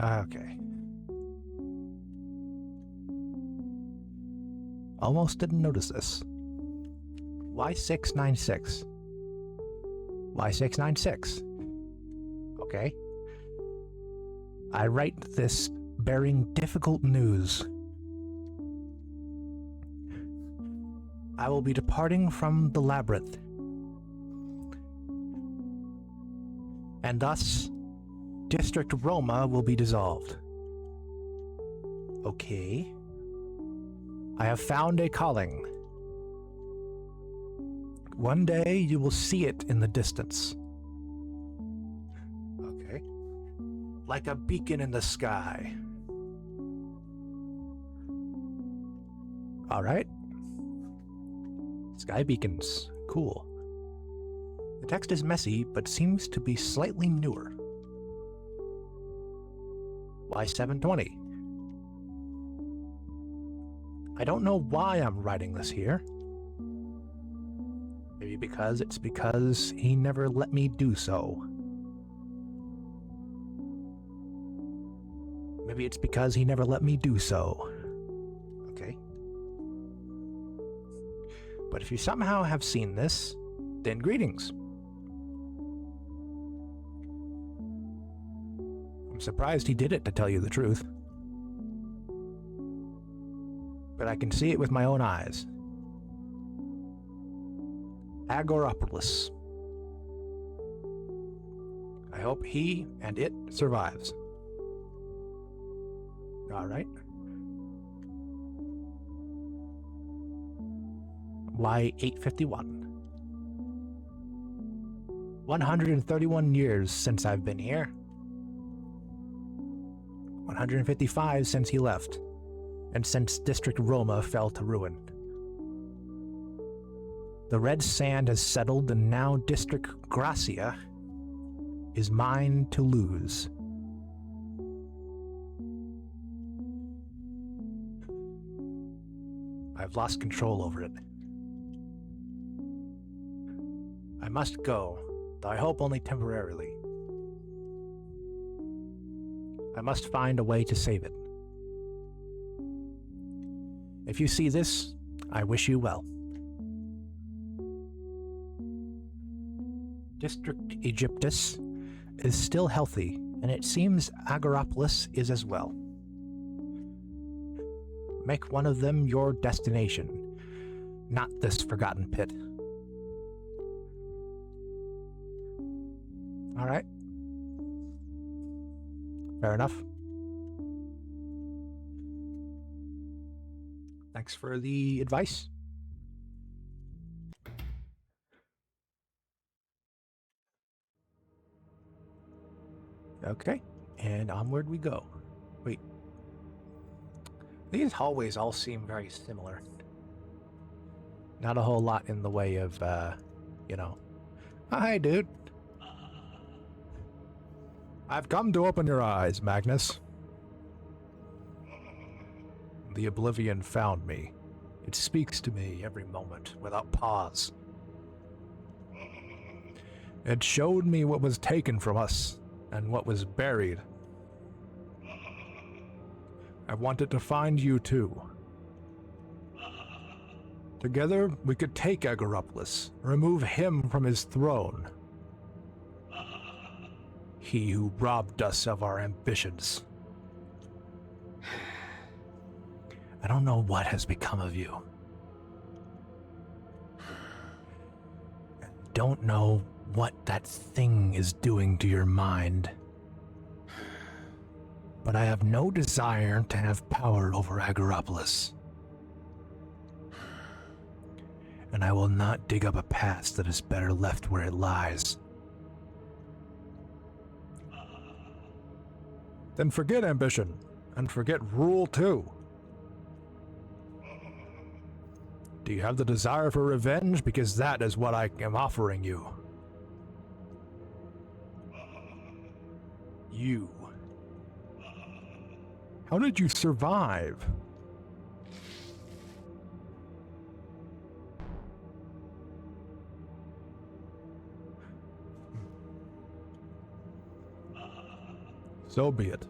Okay. Almost didn't notice this. Why 696? Why 696? Okay. I write this bearing difficult news. I will be departing from the labyrinth. And thus, District Roma will be dissolved. Okay. I have found a calling. One day you will see it in the distance. Okay. Like a beacon in the sky. Alright. Sky beacons. Cool. The text is messy, but seems to be slightly newer. Why 720? I don't know why I'm writing this here. Maybe because he never let me do so. Maybe it's because he never let me do so. Okay. But if you somehow have seen this, then greetings. I'm surprised he did it, to tell you the truth. but I can see it with my own eyes. Agoropolis. I hope he and it survives. Alright. Why 851? 131 years since I've been here. 155 since he left, and since District Roma fell to ruin. The red sand has settled, and now District Gracia is mine to lose. I've lost control over it. I must go, though I hope only temporarily. I must find a way to save it. If you see this, I wish you well. District Aegyptus is still healthy, and it seems Agoropolis is as well. Make one of them your destination, not this forgotten pit. All right. Fair enough. Thanks for the advice. Okay, and onward we go. Wait. These hallways all seem very similar. Not a whole lot in the way of, you know. Hi, dude. I've come to open your eyes, Magnus. The Oblivion found me. It speaks to me every moment, without pause. It showed me what was taken from us, and what was buried. I wanted to find you too. Together, we could take Agoropolis, remove him from his throne. He who robbed us of our ambitions. I don't know what has become of you. I don't know what that thing is doing to your mind. But I have no desire to have power over Agoropolis. And I will not dig up a past that is better left where it lies. Then forget ambition, and forget rule too. Do you have the desire for revenge? Because that is what I am offering you. You. How did you survive? So be it.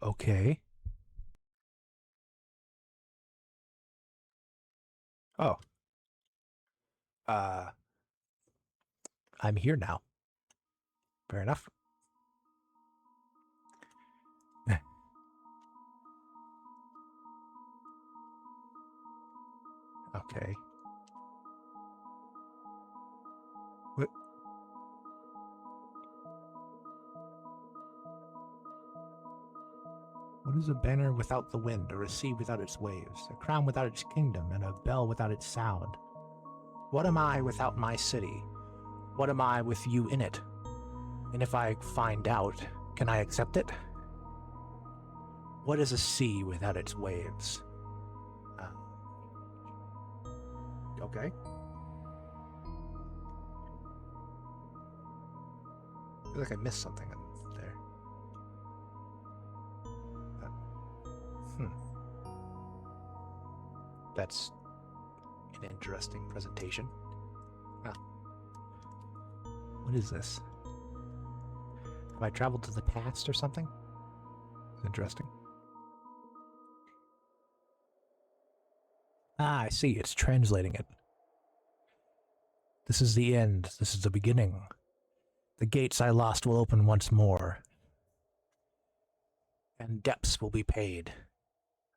Okay. Oh. I'm here now. Fair enough. Okay. What? What is a banner without the wind, or a sea without its waves, a crown without its kingdom, and a bell without its sound? What am I without my city? What am I with you in it? And if I find out, can I accept it? What is a sea without its waves? Okay. I feel like I missed something there. That's an interesting presentation. Ah. What is this? Have I traveled to the past or something? Interesting. Ah, I see. It's translating it. This is the end. This is the beginning. The gates I lost will open once more, and debts will be paid.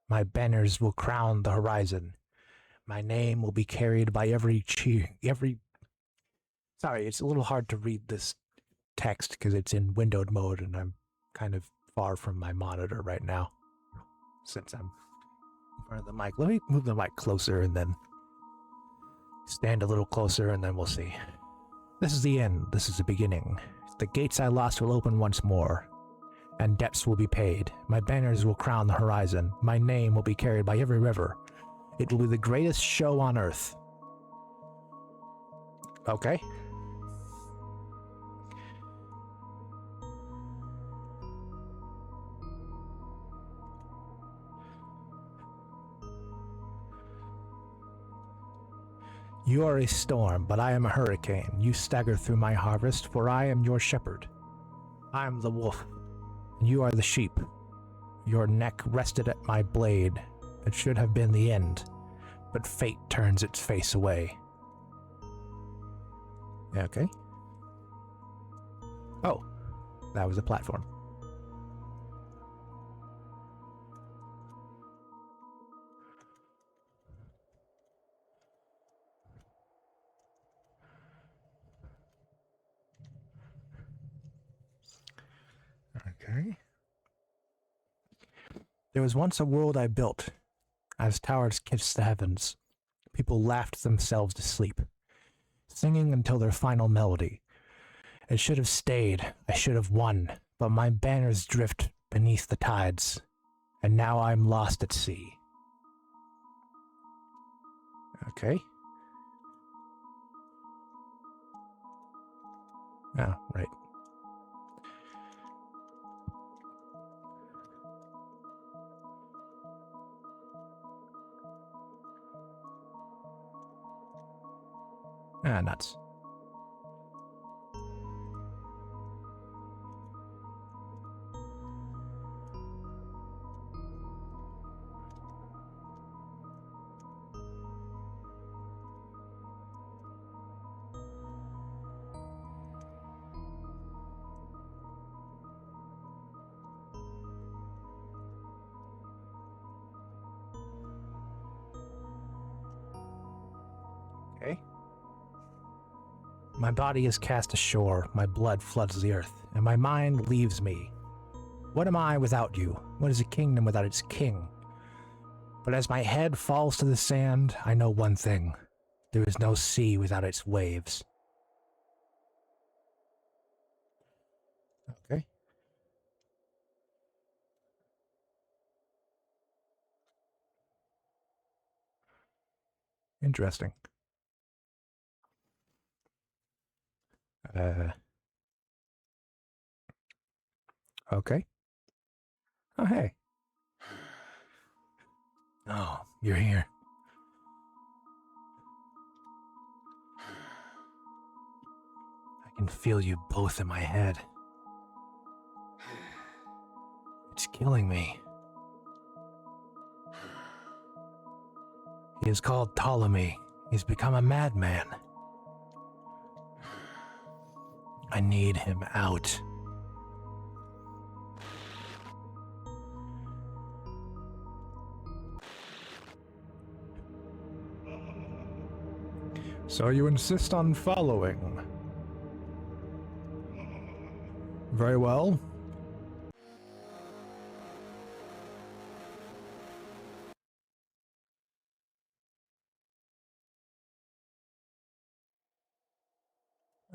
My banners will crown the horizon. My name will be carried by every Sorry, it's a little hard to read this text because it's in windowed mode and I'm kind of far from my monitor right now since I'm in front of the mic. Let me move the mic closer and then stand a little closer and then we'll see. This is the end. This is the beginning. The gates I lost will open once more, and debts will be paid. My banners will crown the horizon. My name will be carried by every river. It will be the greatest show on earth. Okay. You are a storm, but I am a hurricane. You stagger through my harvest, for I am your shepherd. I am the wolf, and you are the sheep. Your neck rested at my blade. It should have been the end, but fate turns its face away. Okay. Oh, that was a platform. Okay. There was once a world I built. As towers kissed the heavens, people laughed themselves to sleep, singing until their final melody. It should have stayed, I should have won, but my banners drift beneath the tides, and now I'm lost at sea. Okay. Oh, right. Ah, nuts. Okay. My body is cast ashore, my blood floods the earth, and my mind leaves me. What am I without you? What is a kingdom without its king? But as my head falls to the sand, I know one thing. There is no sea without its waves. Okay. Interesting. Okay. Oh, hey. Oh, you're here. I can feel you both in my head. It's killing me. He is called Ptolemy. He's become a madman. I need him out. So you insist on following? Very well.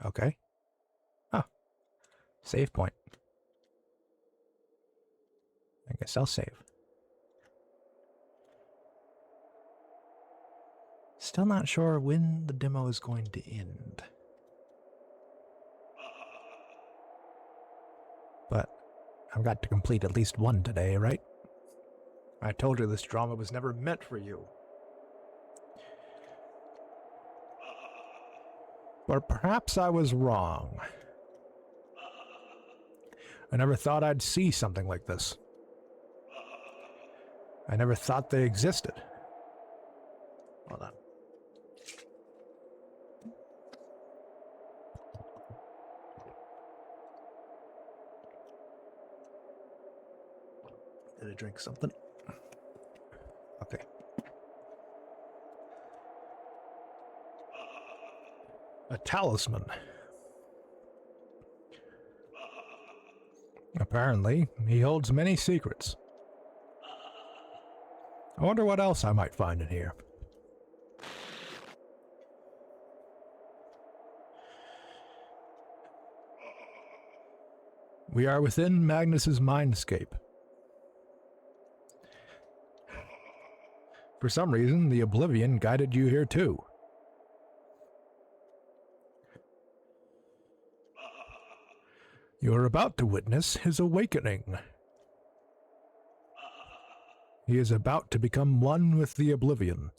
Okay. Oh. Save point. I guess I'll save. Still not sure when the demo is going to end. But I've got to complete at least one today, right? I told you this drama was never meant for you. But perhaps I was wrong. I never thought I'd see something like this. I never thought they existed. Hold on. Did I drink something? Okay. A talisman. Apparently, he holds many secrets. I wonder what else I might find in here. We are within Magnus's mindscape. For some reason, the Oblivion guided you here too. You are about to witness his awakening. He is about to become one with the Oblivion.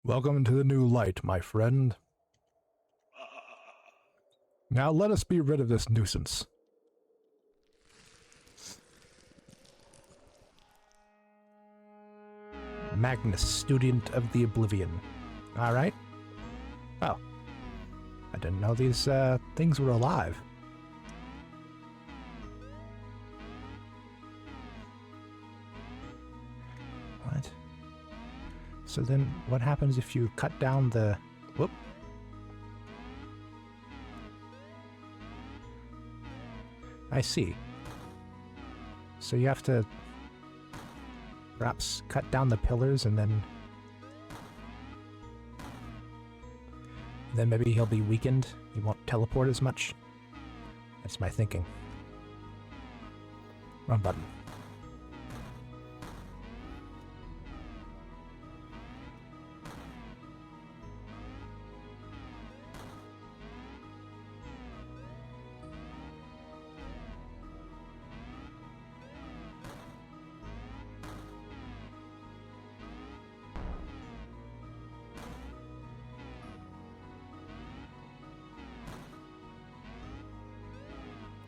Welcome to the new light, my friend. Now let us be rid of this nuisance. Magnus, student of the Oblivion. Alright. Oh. I didn't know these things were alive. What? So then what happens if you cut down the... Whoop. I see. So you have to perhaps cut down the pillars and then maybe he'll be weakened. He won't teleport as much. That's my thinking. Wrong button.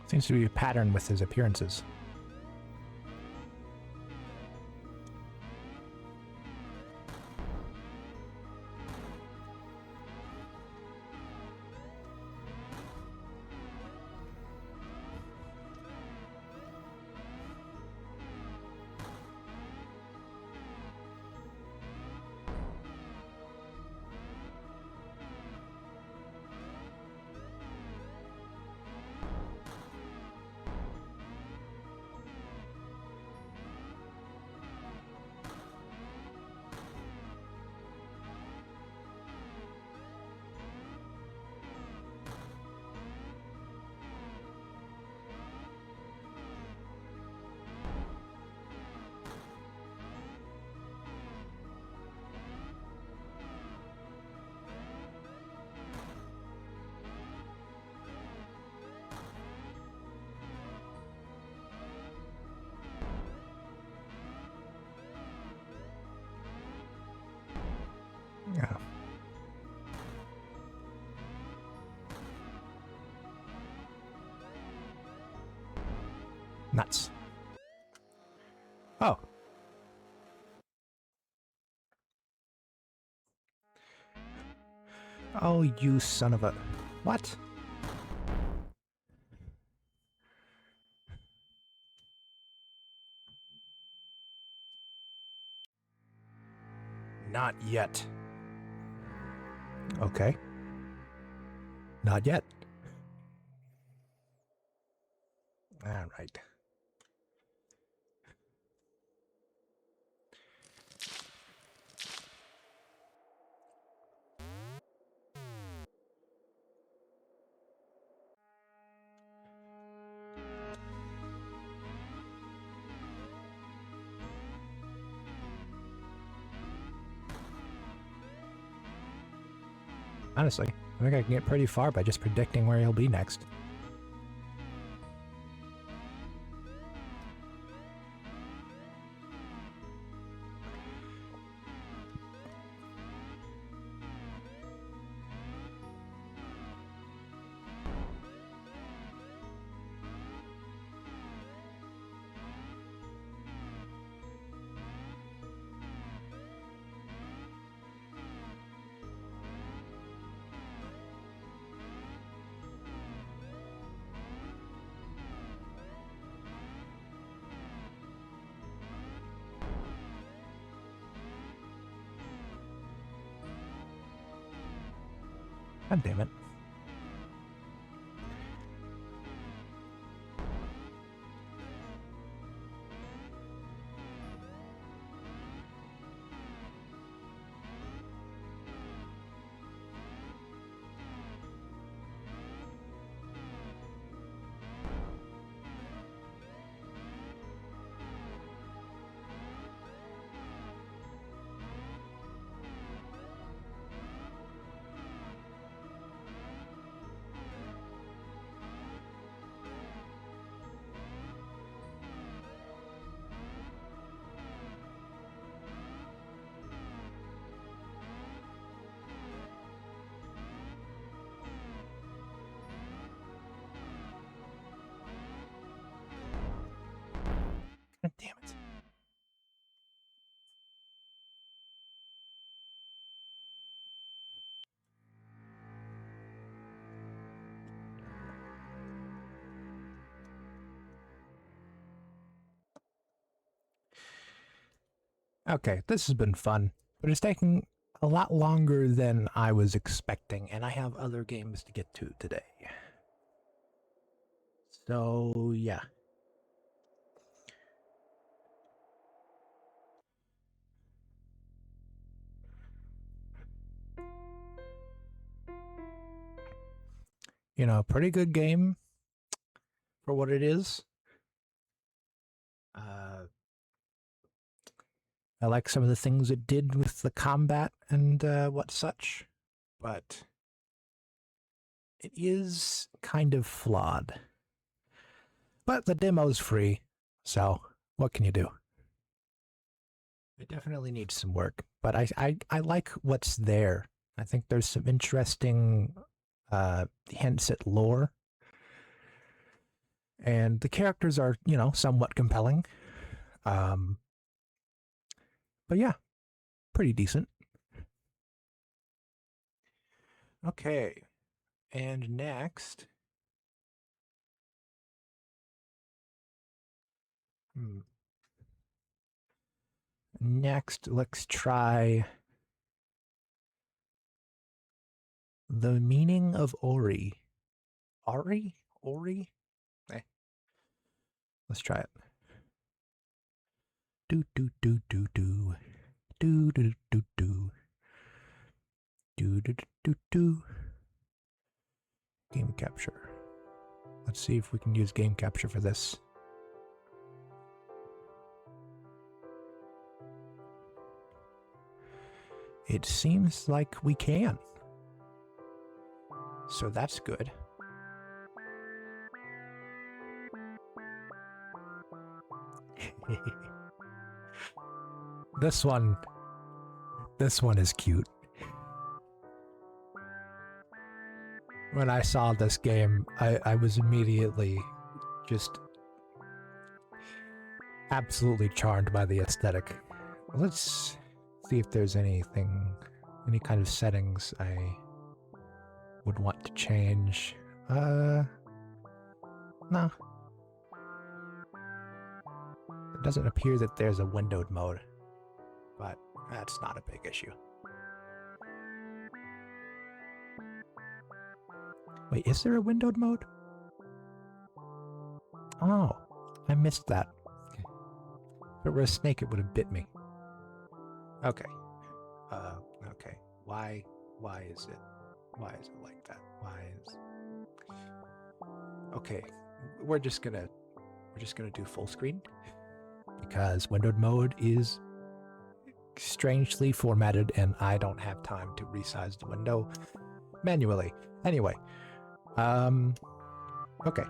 Seems to be a pattern with his appearances. Yeah. Nuts. Oh. Oh, you son of a... What? Not yet. Okay. Not yet. All right. Honestly, I think I can get pretty far by just predicting where he'll be next. God damn it. God damn it. Okay, this has been fun, but it's taking a lot longer than I was expecting, and I have other games to get to today. So, yeah. You know, pretty good game for what it is. I like some of the things it did with the combat and what such, but it is kind of flawed. But the demo's free, so what can you do? It definitely needs some work, but I like what's there. I think there's some interesting hints at lore, and the characters are, you know, somewhat compelling. But yeah, pretty decent. Okay, and next, let's try The Meaning of Auri. Auri? Ori? Let's try it. Do do do do do. Do do do do. Do do do do. Game capture. Let's see if we can use game capture for this. It seems like we can. So that's good. This one is cute. When I saw this game, I was immediately just absolutely charmed by the aesthetic. Let's see if there's any kind of settings I would want to change. No. It doesn't appear that there's a windowed mode, but that's not a big issue. Wait, is there a windowed mode? Oh, I missed that. If it were a snake, it would have bit me. Okay. Okay. Why is it like that? Okay, we're just gonna do full screen because windowed mode is strangely formatted and I don't have time to resize the window manually. Anyway, okay.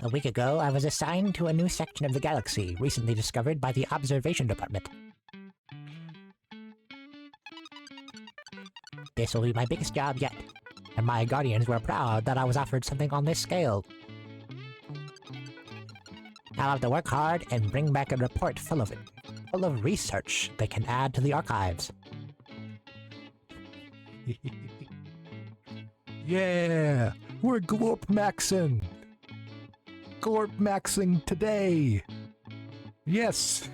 A week ago, I was assigned to a new section of the galaxy recently discovered by the Observation Department. This will be my biggest job yet, and my guardians were proud that I was offered something on this scale. I'll have to work hard and bring back a report full of research they can add to the archives. Yeah, we're glorp maxing today. Yes!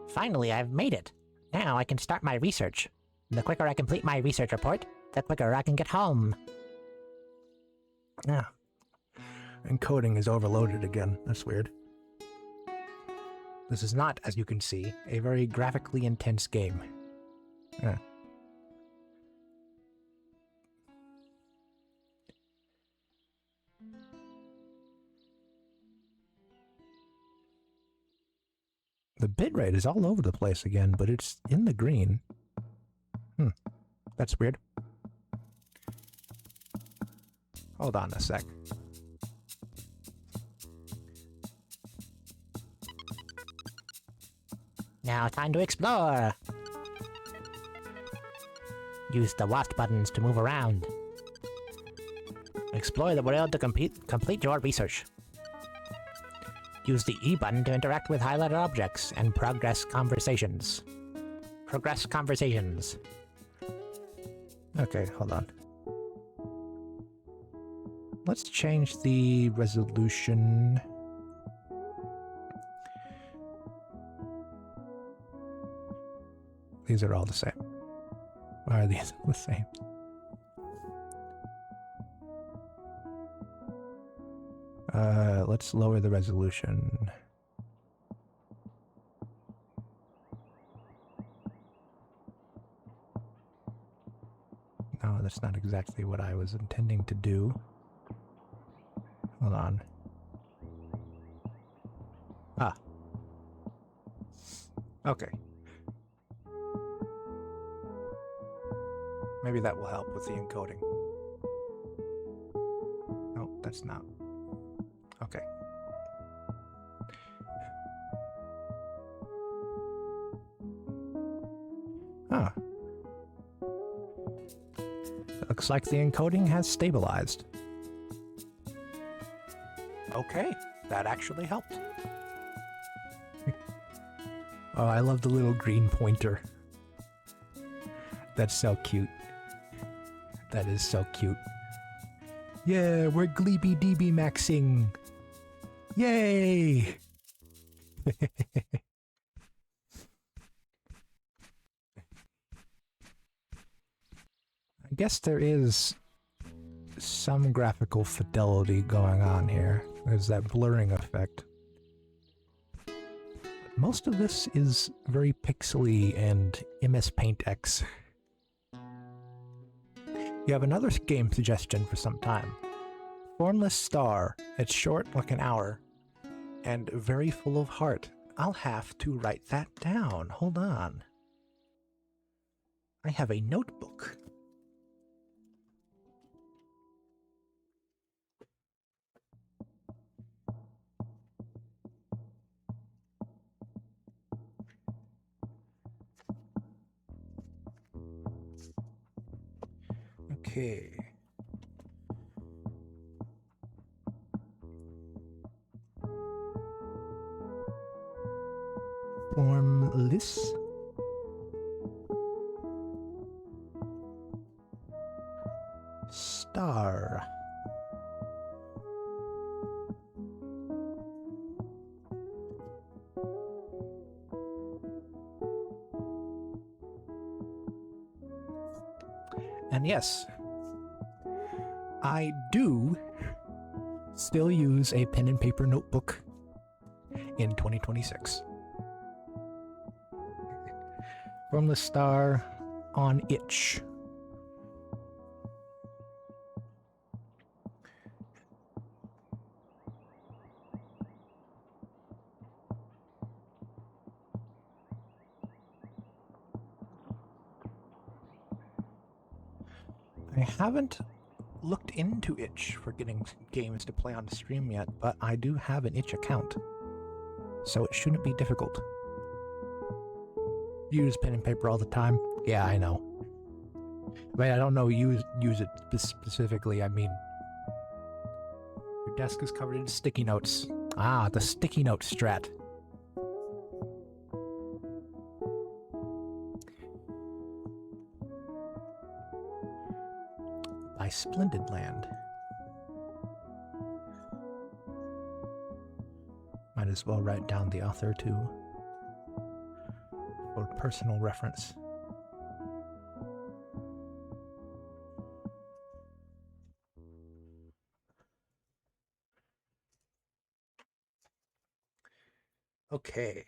Finally, I've made it. Now I can start my research. The quicker I complete my research report, the quicker I can get home. Yeah. Encoding is overloaded again. That's weird. This is not, as you can see, a very graphically intense game. Yeah. The bitrate is all over the place again, but it's in the green. That's weird. Hold on a sec. Now time to explore. Use the WASD buttons to move around. Explore the world to complete your research. Use the E button to interact with highlighted objects and progress conversations. Progress conversations. Okay, hold on. Let's change the resolution. These are all the same. Why are these the same? Let's lower the resolution. No, that's not exactly what I was intending to do. Hold on. Ah. Okay. Maybe that will help with the encoding. No, that's not. Okay. Huh. Looks like the encoding has stabilized. Okay, that actually helped. Oh, I love the little green pointer. That's so cute. That is so cute. Yeah, we're Gleeby DB maxing. Yay! I guess there is some graphical fidelity going on here. There's that blurring effect. But most of this is very pixely and MS Paint X. You have another game suggestion for some time. Formless Star. It's short, like an hour, and very full of heart. I'll have to write that down. Hold on. I have a notebook. Okay. Formless. Star. And yes, I do still use a pen and paper notebook in 2026. From the Star on itch. I haven't looked into itch for getting games to play on stream yet, but I do have an itch account, so it shouldn't be difficult. Use pen and paper all the time? Yeah, I know. But I don't know use it specifically. I mean, your desk is covered in sticky notes. Ah, the sticky note strat. by Splendid Land. Might as well write down the author too, for personal reference. Okay.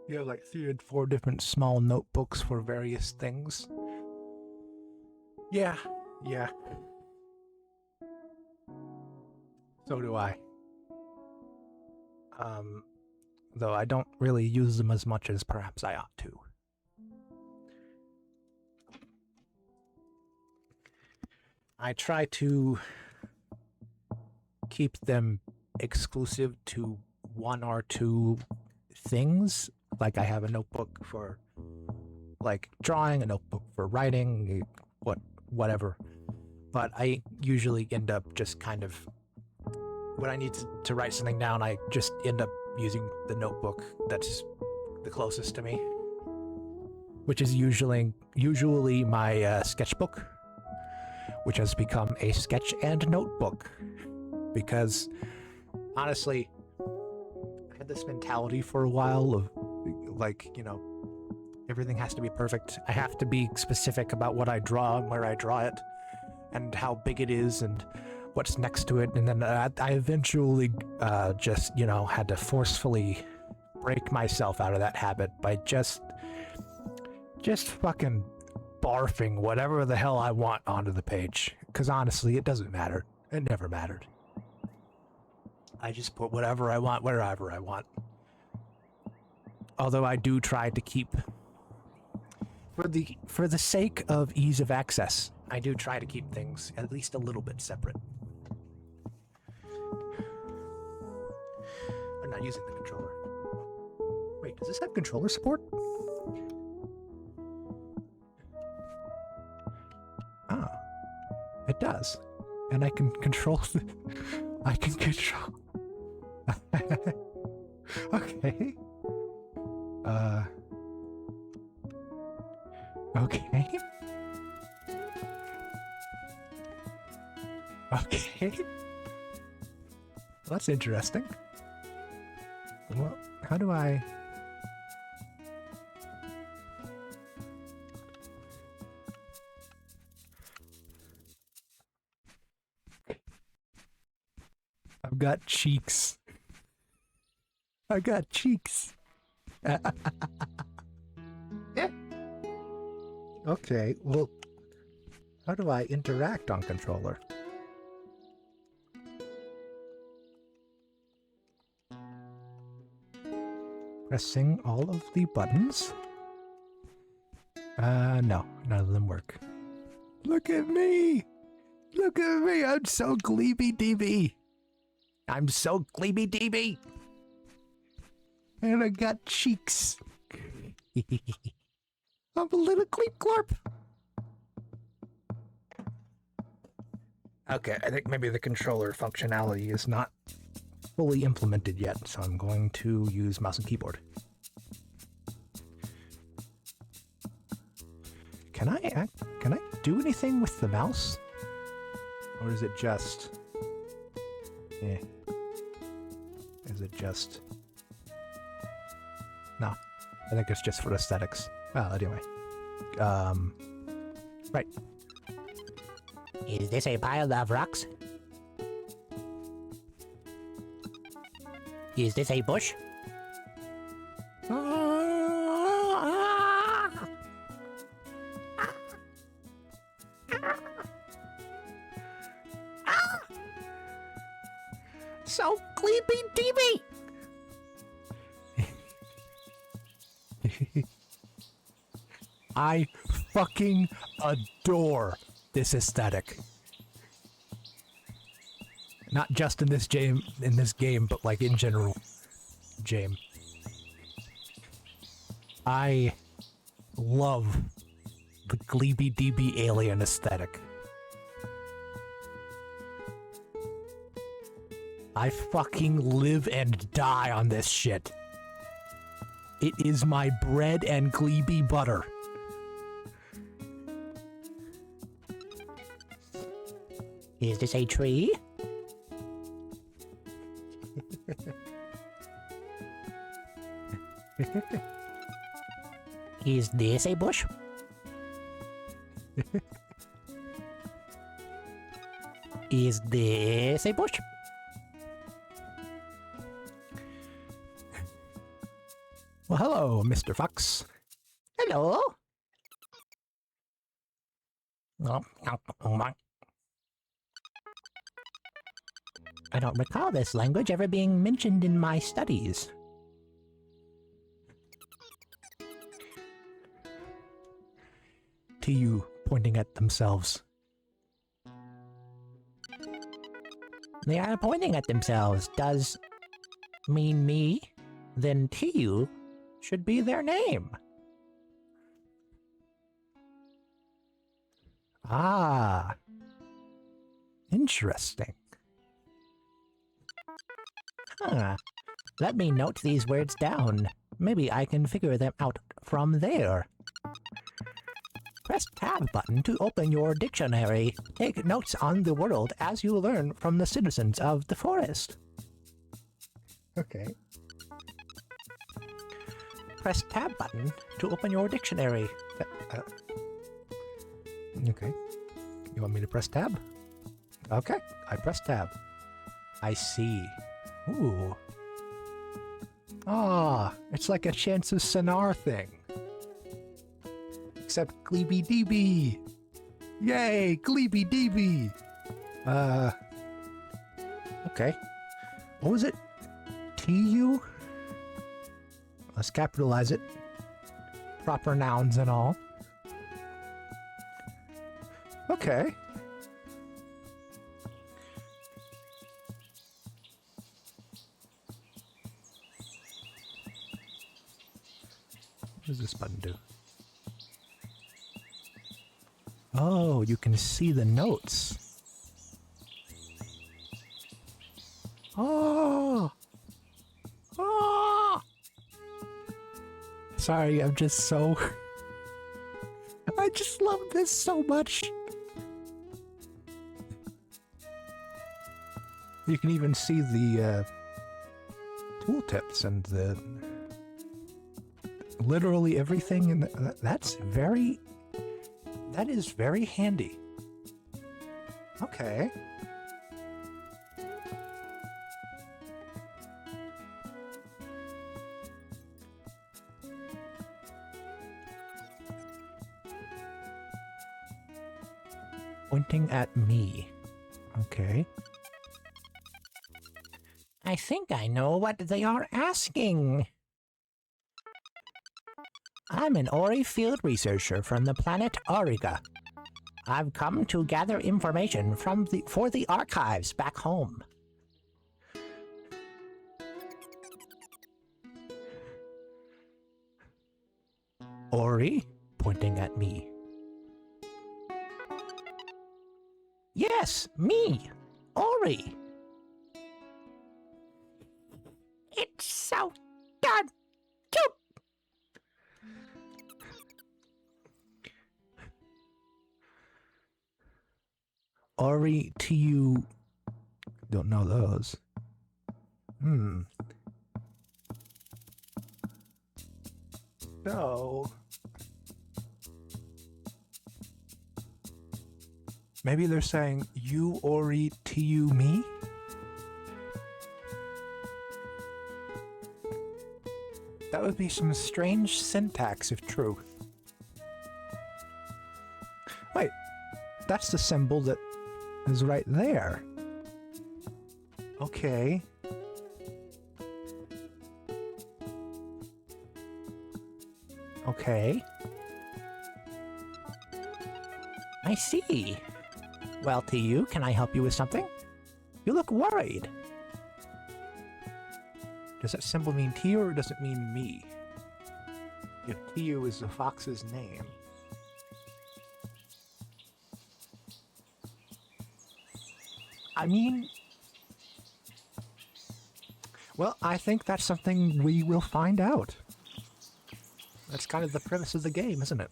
You have like 3 or 4 different small notebooks for various things. Yeah. So do I. Though I don't really use them as much as perhaps I ought to. I try to keep them exclusive to 1 or 2 things. Like I have a notebook for like drawing, a notebook for writing, whatever. But I usually end up just kind of, when I need to write something down, I just end up using the notebook that's the closest to me, which is usually my sketchbook, which has become a sketch and notebook. Because honestly, I had this mentality for a while of like, everything has to be perfect. I have to be specific about what I draw and where I draw it and how big it is and what's next to it. And then I eventually just, had to forcefully break myself out of that habit by just fucking barfing whatever the hell I want onto the page. Because honestly, it doesn't matter. It never mattered. I just put whatever I want, wherever I want. Although I do try to keep, for the sake of ease of access, I do try to keep things at least a little bit separate. I'm not using the controller. Wait, does this have controller support? Ah, it does. And I can control I can control okay. Okay. Okay. Well, that's interesting. Well, how do I... I've got cheeks. I got cheeks. Okay, well, how do I interact on controller? Pressing all of the buttons? No, none of them work. Look at me! Look at me! I'm so gleeby-deeby! I'm so gleeby-deeby! And I got cheeks. I'm a little gleep-glorp. Okay, I think maybe the controller functionality is not fully implemented yet, so I'm going to use mouse and keyboard. Can I do anything with the mouse? Or is it just... Is it just... No, I think it's just for aesthetics. Well, anyway. Right. Is this a pile of rocks? Is this a bush? So gleepy-deepy! I fucking adore this aesthetic. Not just in this game, but like in general, game. I love the gleeby-deeby alien aesthetic. I fucking live and die on this shit. It is my bread and glebe butter. Is this a tree? Is this a bush? Is this a bush? Well, hello, Mr. Fox. Hello? I don't recall this language ever being mentioned in my studies. To you, pointing at themselves. They are pointing at themselves. Does mean me? Then Tiu should be their name. Ah. Interesting. Huh. Let me note these words down. Maybe I can figure them out from there. Press Tab button to open your dictionary. Take notes on the world as you learn from the citizens of the forest. Okay. Press Tab button to open your dictionary. Okay. You want me to press tab? Okay, I press tab. I see. Ooh. Ah, it's like a Chance's Sonar thing. Except Gleeby DB. Yay, Gleeby DB. Okay. What was it? TU? Let's capitalize it. Proper nouns and all. Okay. What does this button do? Oh, you can see the notes. Oh! Oh! Sorry, I'm just so... I just love this so much. You can even see the tooltips and the literally everything, and that is very handy. Okay. Pointing at me. Okay. I think I know what they are asking. I'm an Auri field researcher from the planet Auriga. I've come to gather information for the archives back home. Auri, pointing at me. Yes, me, Auri. It's so darn cute. Auri, to you. Don't know those. So. Maybe they're saying, you, Ori, to you, me? That would be some strange syntax if true. Wait, that's the symbol that is right there. Okay. Okay. I see. Well, to you, can I help you with something? You look worried. Does that symbol mean Tiu or does it mean me? If Tiu is the fox's name. I mean, Well, I think that's something we will find out. That's kind of the premise of the game, isn't it?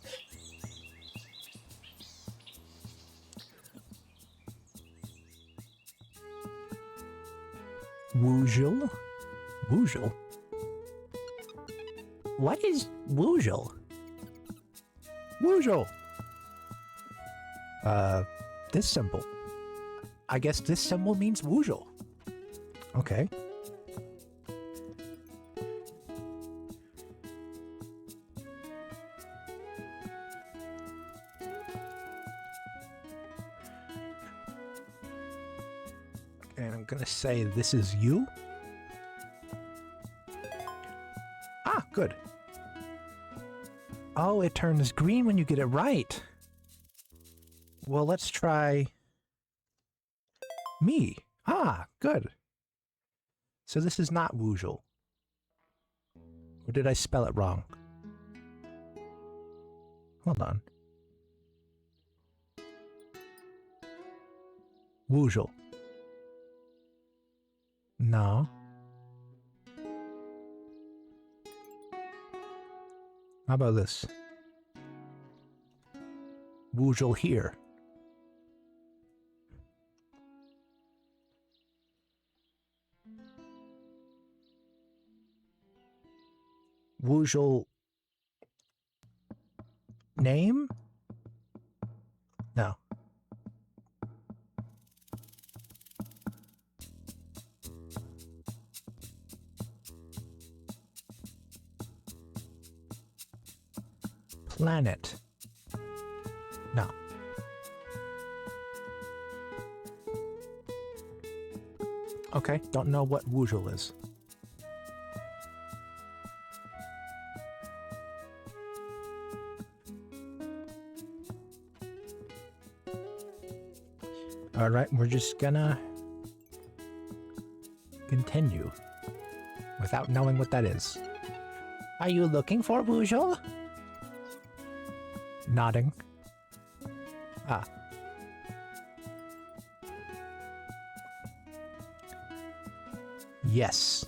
Woozle? Woozle? What is Woozle? Woozle! This symbol. I guess this symbol means Woozle. Okay. And I'm gonna say this is you. Ah, good. Oh, it turns green when you get it right. Well, let's try me. Ah, good. So this is not Woozle. Or did I spell it wrong? Hold on. Woozle. No. How about this? Woozle here. Woozle name? No. Planet. No. Okay, don't know what Woozle is. Alright, we're just gonna continue without knowing what that is. Are you looking for Woozle? Nodding. Ah. Yes.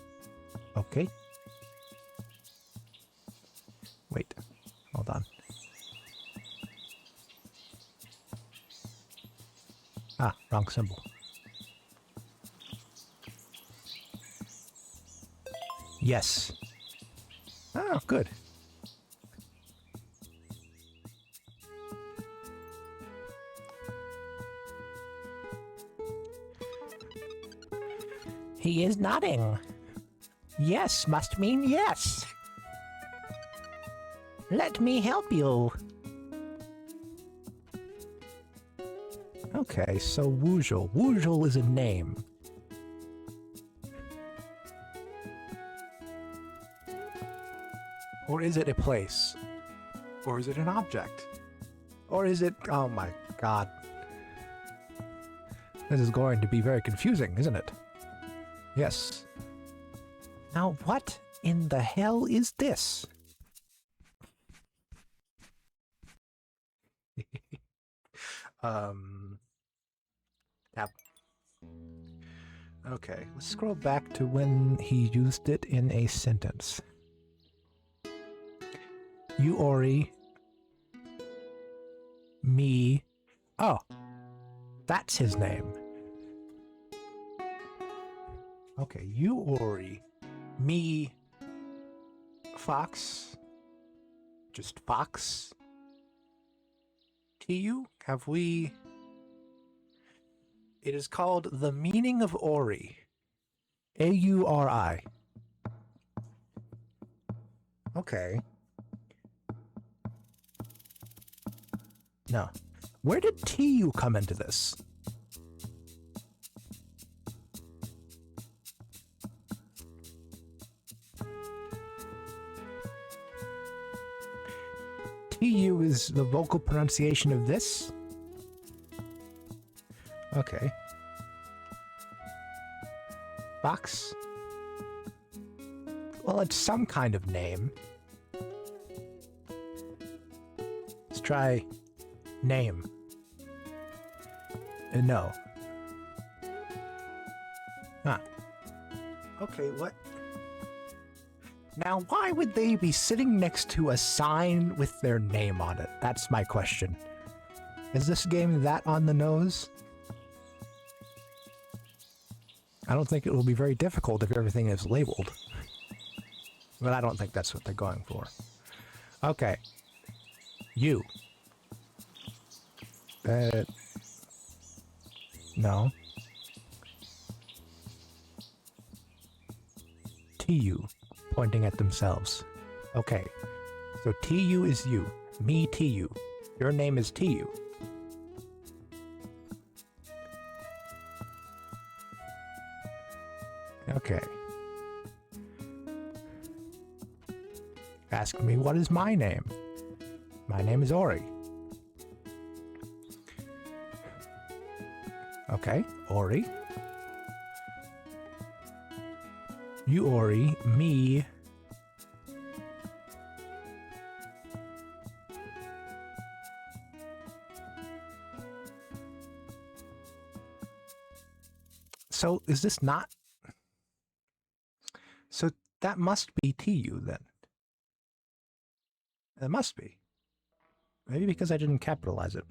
Okay. Wait. Hold on. Ah, wrong symbol. Yes. Oh, good. He is nodding. Yes must mean yes. Let me help you. Okay, so Woozle. Woozle is a name. Or is it a place? Or is it an object? Or is it... Oh my god. This is going to be very confusing, isn't it? Yes. Now what in the hell is this? Tab. Okay, let's scroll back to when he used it in a sentence. You, Auri. Me. Oh, that's his name. Okay, you, Auri. Me. Fox. Just Fox. TU? Have we... It is called The Meaning of Auri. A-U-R-I. Okay. No. Where did TU come into this? TU is the vocal pronunciation of this? Okay. Fox? Well, it's some kind of name. Let's try name. No. Huh. Okay, what? Now, why would they be sitting next to a sign with their name on it? That's my question. Is this game that on the nose? I don't think it will be very difficult if everything is labeled. But I don't think that's what they're going for. Okay. You. No. TU. Pointing at themselves. Okay. So TU is you. Me, TU. Your name is TU. Okay. Ask me what is my name. My name is Auri. Okay, Auri. You Auri, me. So is this not? So that must be TU then. It must be. Maybe because I didn't capitalize it.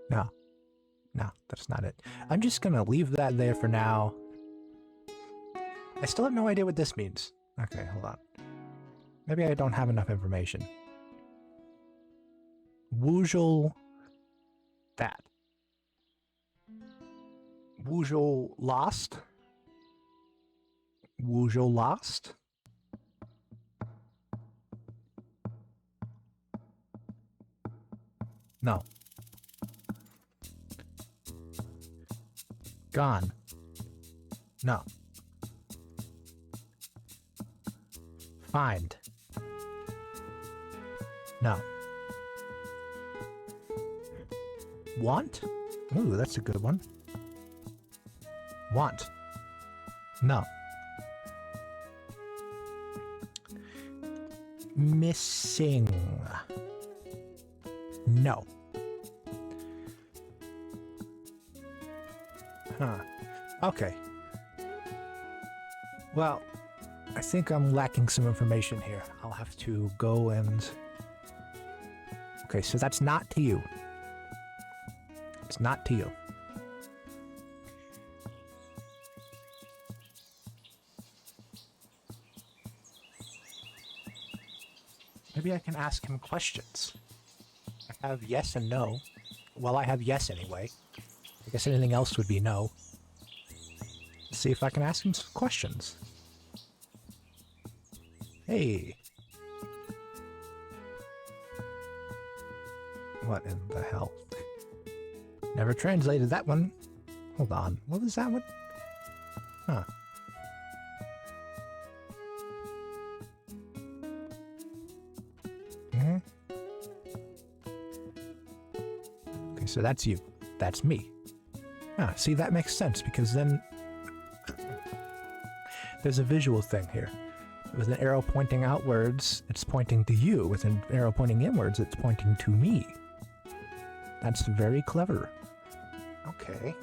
No. No, that's not it. I'm just gonna leave that there for now. I still have no idea what this means. Okay, hold on. Maybe I don't have enough information. Woojul that. Woojul lost? Woojul lost? No. Gone. No. Find. No. Want? Ooh, that's a good one. Want. No. Missing. No. Huh. Okay. Well, I think I'm lacking some information here. I'll have to go and... Okay, so that's not to you. It's not to you. Maybe I can ask him questions. I have yes and no. Well, I have yes anyway. I guess anything else would be no. Let's see if I can ask him some questions. Hey. What in the hell? Never translated that one. Hold on. What was that one? Huh. Okay, so that's you. That's me. Ah, see, that makes sense, because then there's a visual thing here. With an arrow pointing outwards, it's pointing to you. With an arrow pointing inwards, it's pointing to me. That's very clever. Okay.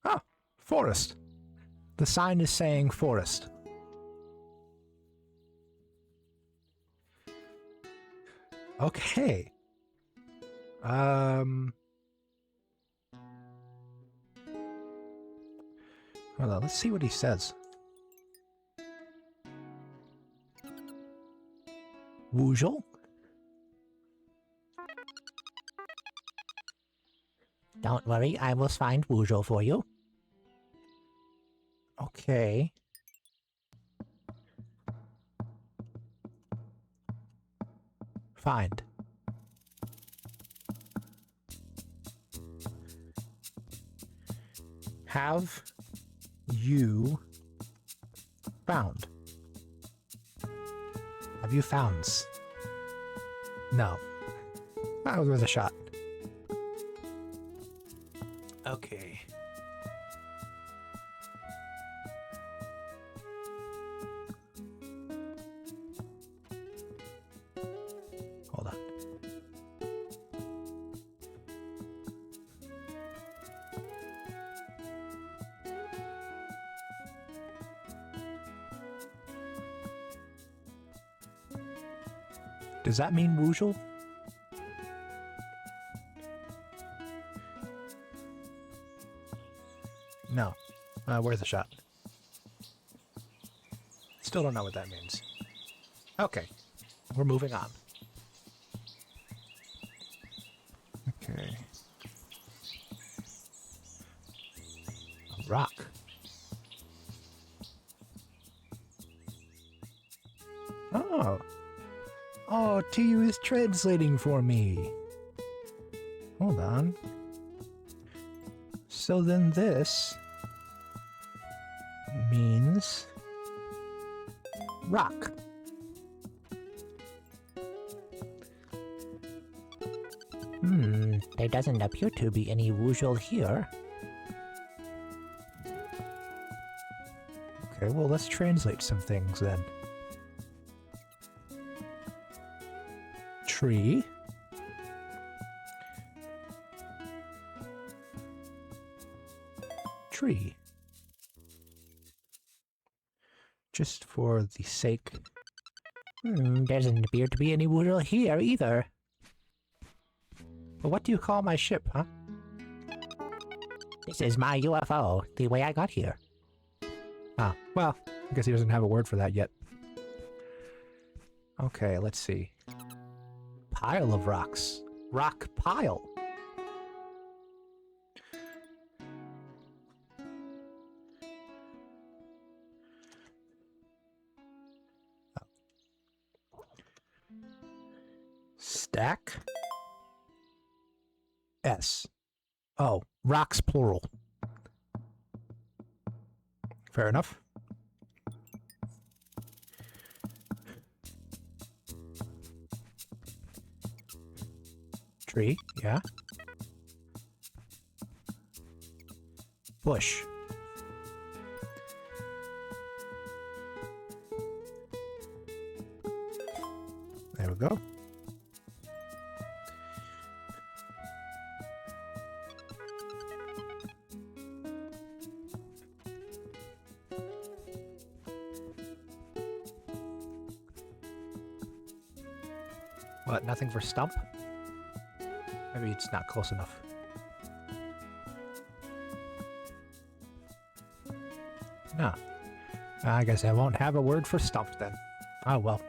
Ah, forest. The sign is saying forest. Okay. Hold on, let's see what he says. Woojul? Don't worry, I will find Woojul for you. Okay. Find. Have you found? Have you found? No. That was worth a shot. Okay. Does that mean Woozle? No. Worth a shot. Still don't know what that means. Okay. We're moving on. Okay. A rock. Oh. Oh, TU is translating for me. Hold on. So then this means rock. There doesn't appear to be any Woozle here. Okay, well, let's translate some things then. Tree. Tree. Just for the sake. Doesn't appear to be any Woozle here either. But what do you call my ship, huh? This is my UFO, the way I got here. Ah, well, I guess he doesn't have a word for that yet. Okay, let's see. Pile of rocks. Rock pile. Stack. S. Oh, rocks plural. Fair enough. Tree, yeah. Bush. There we go. What, nothing for stump? Maybe it's not close enough. No. I guess I won't have a word for stump then. Oh well.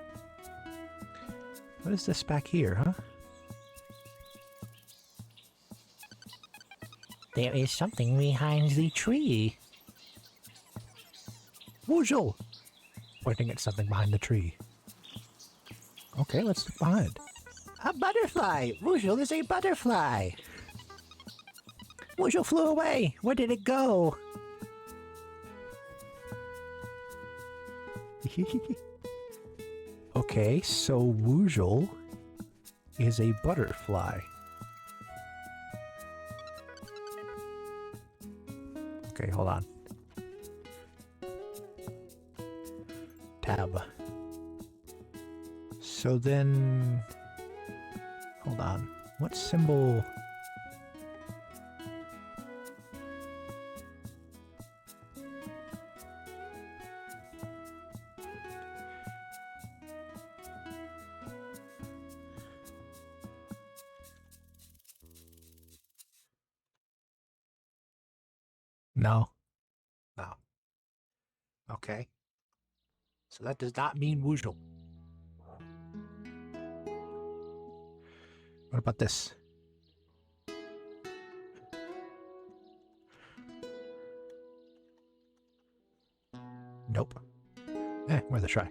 What is this back here, huh? There is something behind the tree. Woozle! Pointing at something behind the tree. Okay, let's look behind. A butterfly! Woozle is a butterfly! Woozle flew away! Where did it go? Okay, so Woozle is a butterfly. Okay, hold on. Tab. So then... Hold on. What symbol... No. No. Okay. So that does not mean Woozle. What about this? Nope. Worth a try.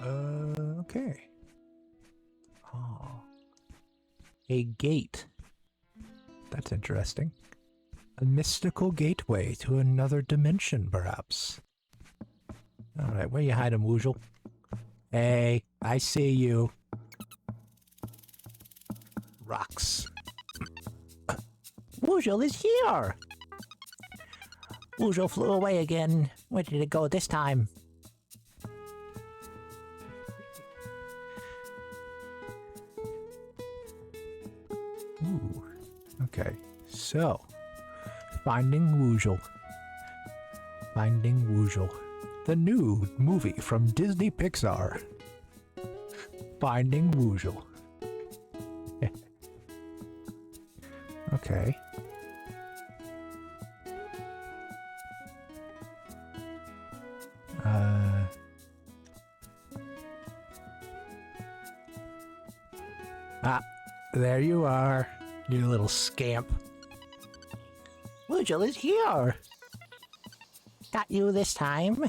Okay. Oh. A gate. That's interesting. A mystical gateway to another dimension, perhaps. Alright, where you hiding, Woozle? Hey, I see you. Rocks. Woozle is here! Woozle flew away again. Where did it go this time? Ooh. Okay, so... Finding Woozle. Finding Woozle. The new movie from Disney Pixar. Finding Woozle. Okay. There you are, you little scamp. Woojle is here. Got you this time.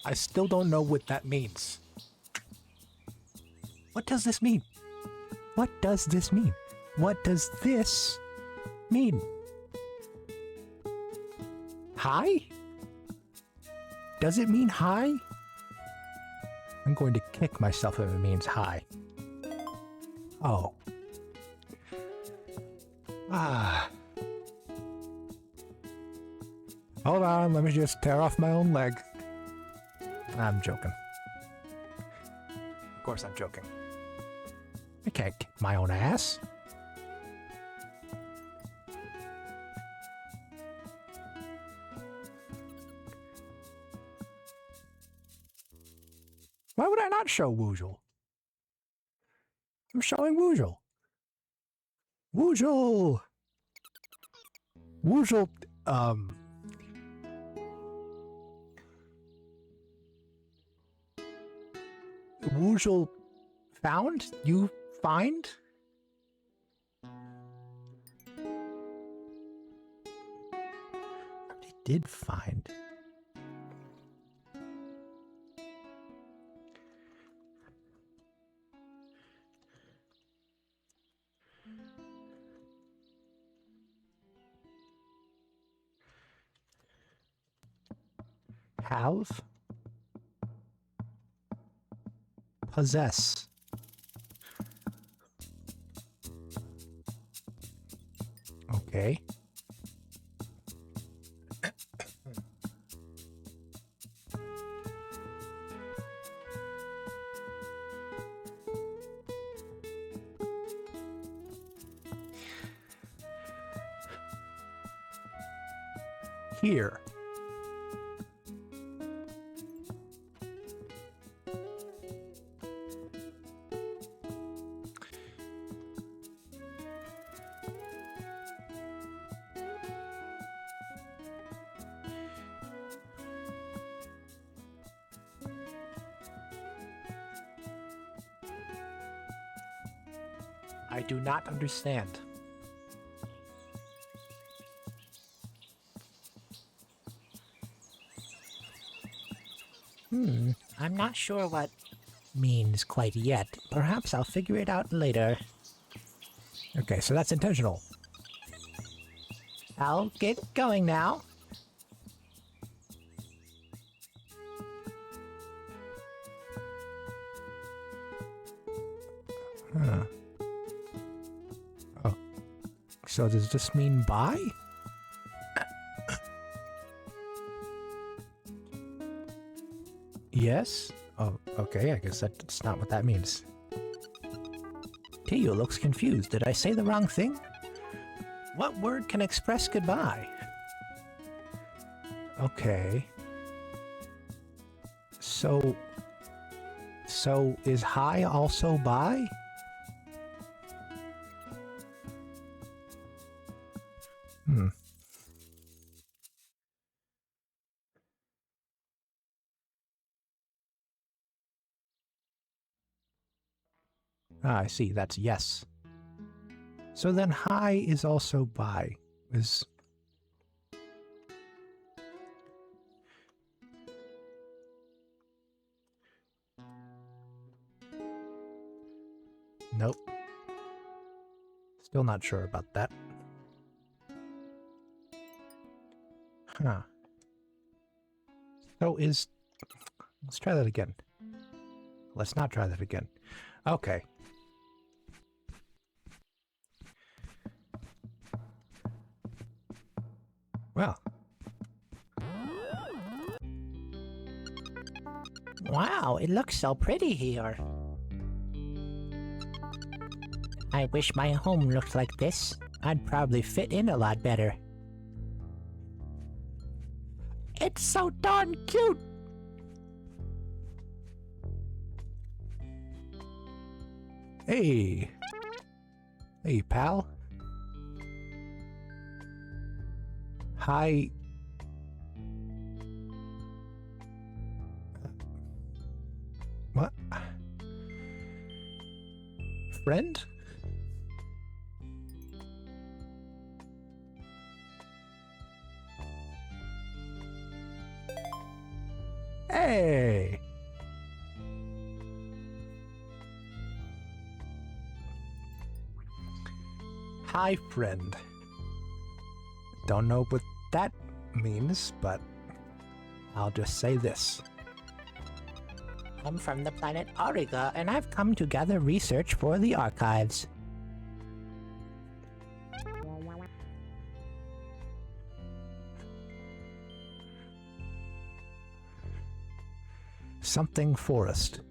I still don't know what that means. What does this mean? What does this mean? What does this mean? Hi? Does it mean hi? I'm going to kick myself if it means hi. Oh. Hold on, let me just tear off my own leg. I'm joking. Of course I'm joking. I can't kick my own ass. Why would I not show Woozle? I'm showing Woozle. Woozle! Woozle, Woozle found? You find? He did find. Have? Possess. Okay. Here. I do not understand. I'm not sure what means quite yet. Perhaps I'll figure it out later. Okay, so that's intentional. I'll get going now. Huh. Oh. So does this mean bye? Yes? Oh, okay, I guess that's not what that means. Tio looks confused. Did I say the wrong thing? What word can express goodbye? Okay. So is hi also bye? Ah, I see. That's yes. So then hi is also bye. Is... Nope. Still not sure about that. Huh. So is... Let's try that again. Let's not try that again. Okay. Well. Wow, it looks so pretty here. I wish my home looked like this. I'd probably fit in a lot better. It's so darn cute! Hey! Hey, pal. Hi. What? Friend? Hey! Hi, friend. Don't know what that means, but I'll just say this. I'm from the planet Auriga, and I've come to gather research for the archives. Something forest.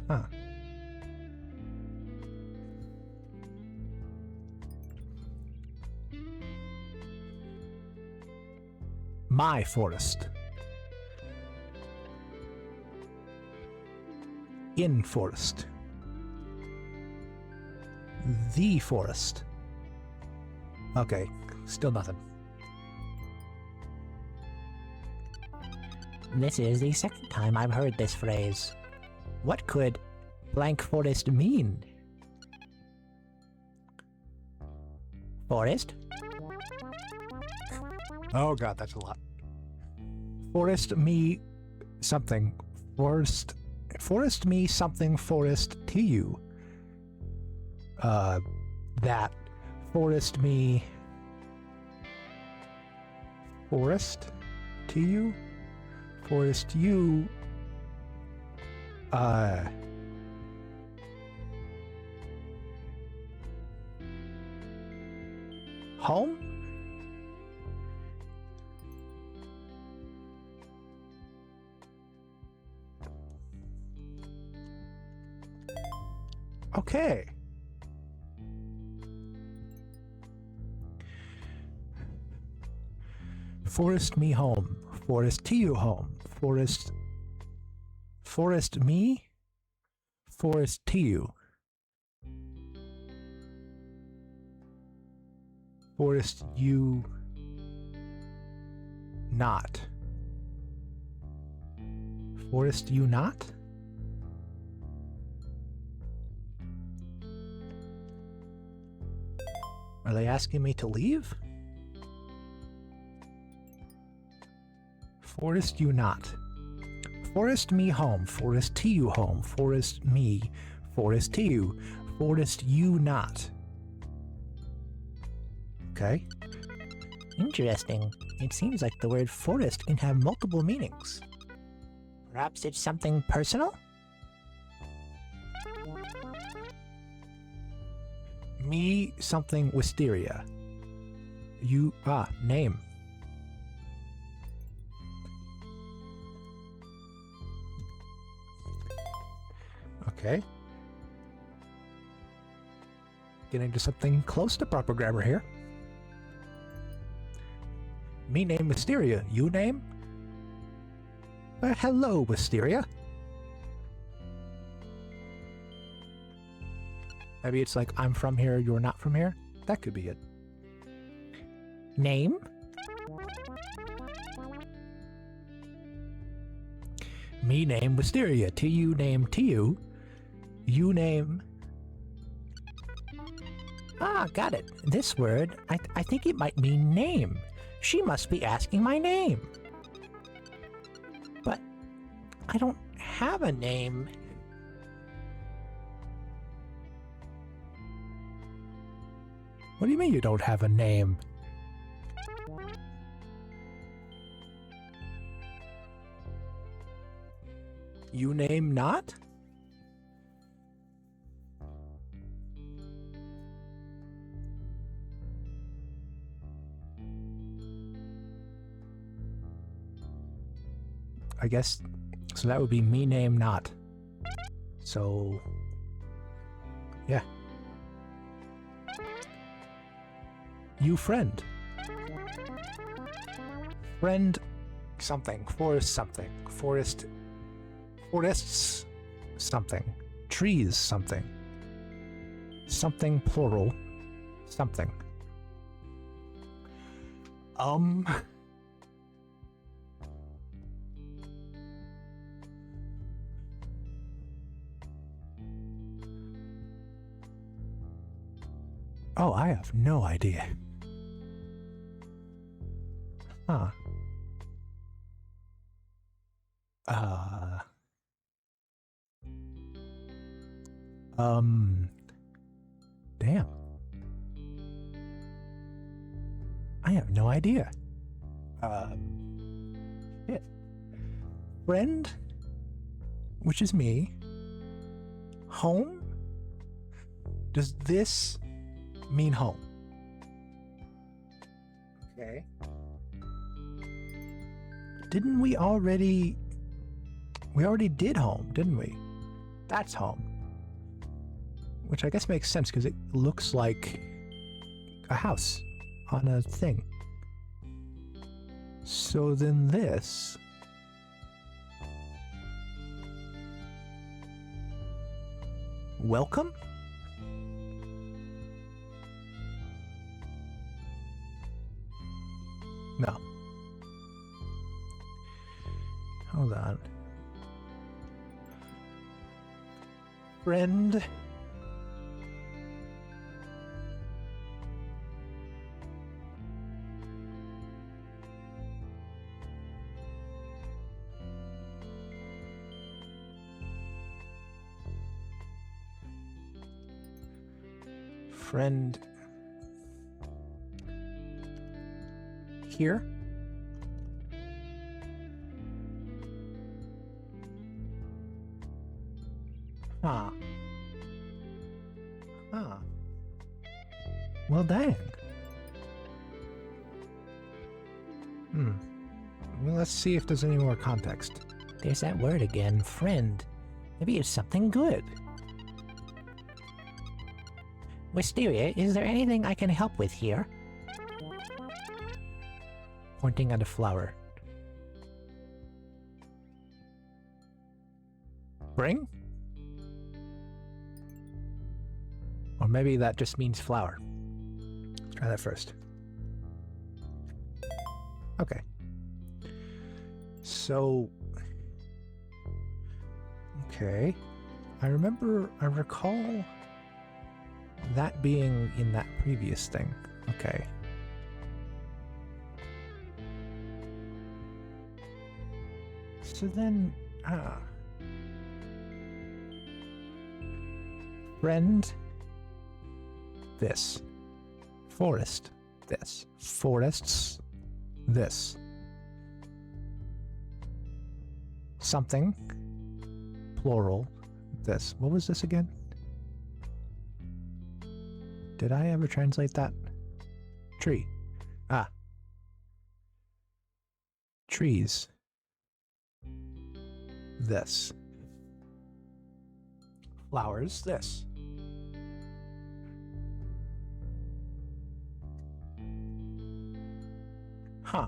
Huh. My forest. In forest. The forest. Okay, still nothing. This is the second time I've heard this phrase. What could blank forest mean? Forest? Oh god, that's a lot. Forest me something. Forest me something forest to you. That. Forest me. Forest to you? Forest you. Home? Okay. Forest me home. Forest to you home. Forest me. Forest to you. Forest you not. Forest you not? Are they asking me to leave? Forest you not. Forest me home. Forest to you home. Forest me. Forest to you. Forest you not. Okay. Interesting. It seems like the word forest can have multiple meanings. Perhaps it's something personal? Me something wisteria. You name. Okay. Getting to something close to proper grammar here. Me name Wisteria. You name? Hello, Wisteria. Maybe it's like, I'm from here, you're not from here? That could be it. Name? Me name Wisteria. To you name to you. You name... Ah, got it. This word, I think it might mean name. She must be asking my name. But I don't have a name. What do you mean you don't have a name? You name not? I guess, so that would be me name not. So, yeah. You friend. Friend something. Forest something. Forests something. Trees something. Something plural. Something. Oh, I have no idea. Huh. Damn. I have no idea. Shit. Friend, which is me. Home? Does this mean home? Okay. Didn't we already... We already did home, didn't we? That's home. Which I guess makes sense because it looks like a house on a thing. So then this... Welcome? No. Hold on. Friend. Friend. Here. Huh. Huh. Well, dang. Well, let's see if there's any more context. There's that word again, friend. Maybe it's something good. Wisteria, is there anything I can help with here? Pointing at a flower. Bring? Or maybe that just means flower. Let's try that first. Okay. So... Okay. I recall that being in that previous thing. Okay. So then... Friend... This. Forest. This. Forests. This. Something. Plural. This. What was this again? Did I ever translate that? Tree. Ah. Trees. This. Flowers. This. Huh.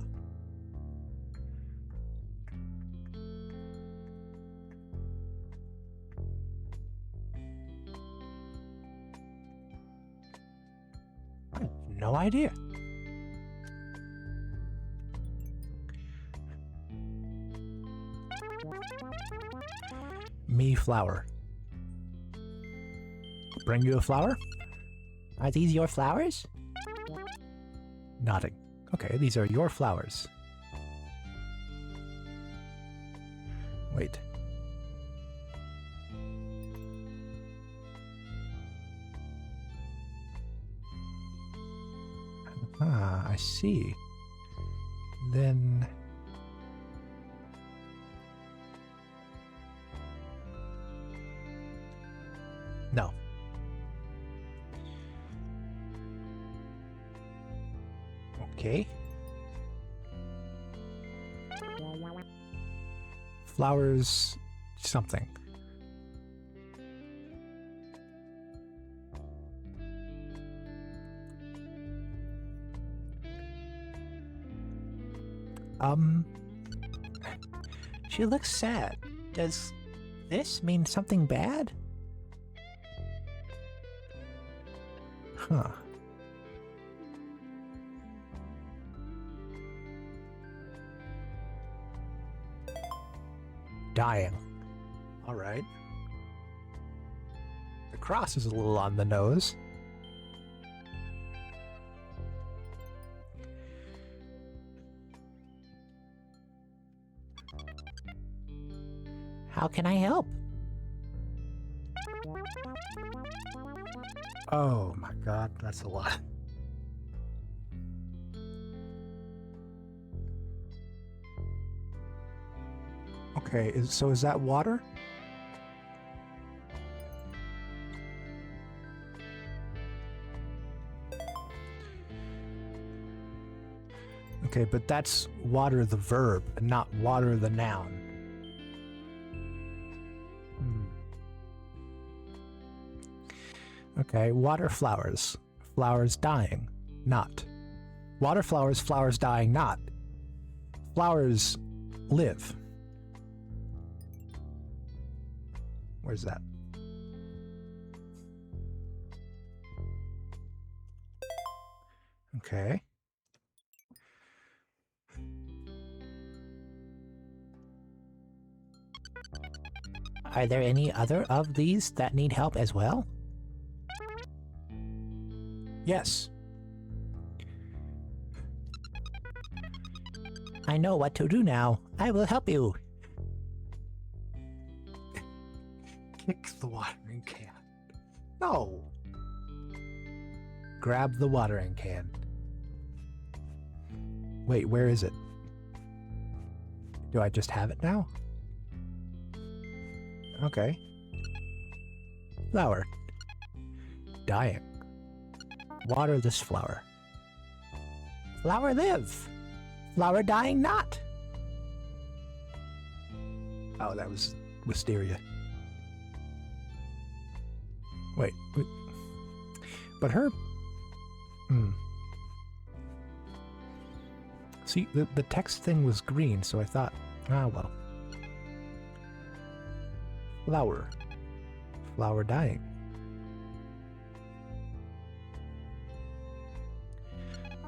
I have no idea. Me flower. Bring you a flower? Are these your flowers? Nodding. Okay, these are your flowers. Wait. Ah, I see. Then... No. Okay. Flowers something. She looks sad. Does this mean something bad? Huh. Dying. All right. The cross is a little on the nose. How can I help? Oh my god, that's a lot. Okay, so is that water? Okay, but that's water the verb, and not water the noun. Okay, water flowers. Flowers dying. Not. Water flowers, flowers dying. Not. Flowers live. Where's that? Okay. Are there any other of these that need help as well? Yes. I know what to do now. I will help you. Kick the watering can. No. Grab the watering can. Wait, where is it? Do I just have it now? Okay. Flower. Dying. Water this flower. Flower live. Flower dying not. Oh, that was wisteria. Wait. But her... See, the text thing was green, so I thought, well. Flower. Flower dying.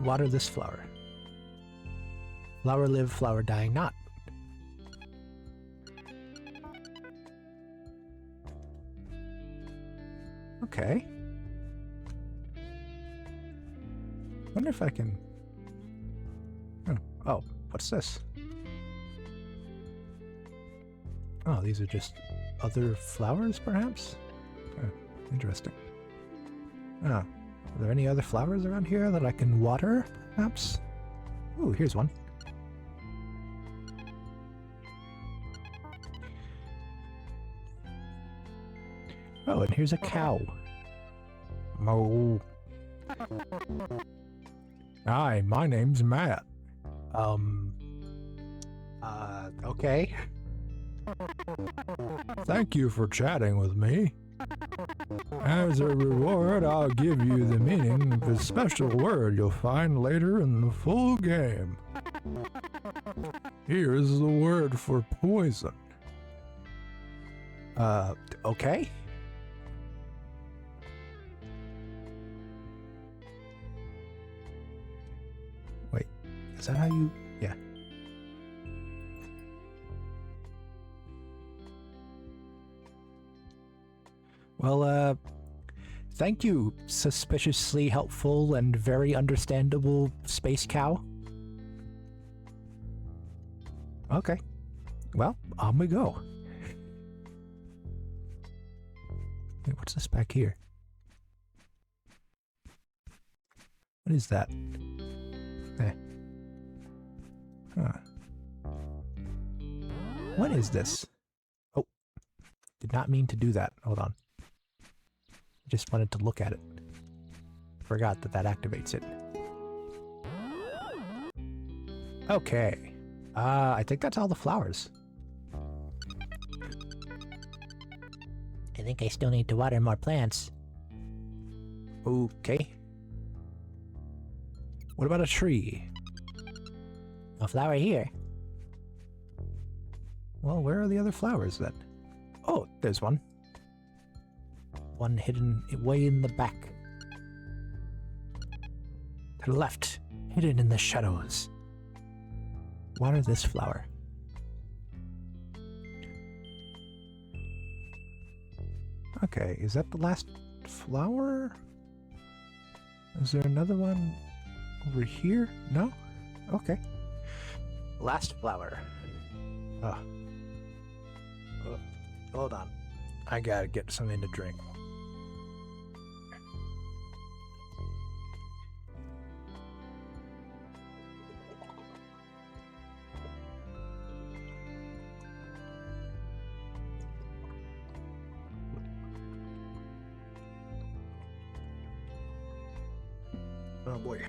Water this flower. Flower live, flower dying not. Okay. Wonder if I can... Oh, what's this? Oh, these are just other flowers, perhaps? Interesting. Are there any other flowers around here that I can water, perhaps? Ooh, here's one. Oh, and here's a cow. Moo. Hi, my name's Matt. Okay. Thank you for chatting with me. As a reward, I'll give you the meaning of a special word you'll find later in the full game. Here's the word for poison. Okay. Wait, is that how you... Yeah. Well, thank you, suspiciously helpful and very understandable space cow. Okay. Well, on we go. Wait, what's this back here? What is that? What is this? Oh, did not mean to do that. Hold on. Just wanted to look at it. Forgot that that activates it. Okay. I think that's all the flowers. I think I still need to water more plants. Okay. What about a tree? No flower here. Well, where are the other flowers then? Oh, there's one. One hidden way in the back. To the left, hidden in the shadows. Water this flower. Okay, is that the last flower? Is there another one over here? No? Okay. Last flower. Oh. Hold on. I gotta get something to drink. Oh boy.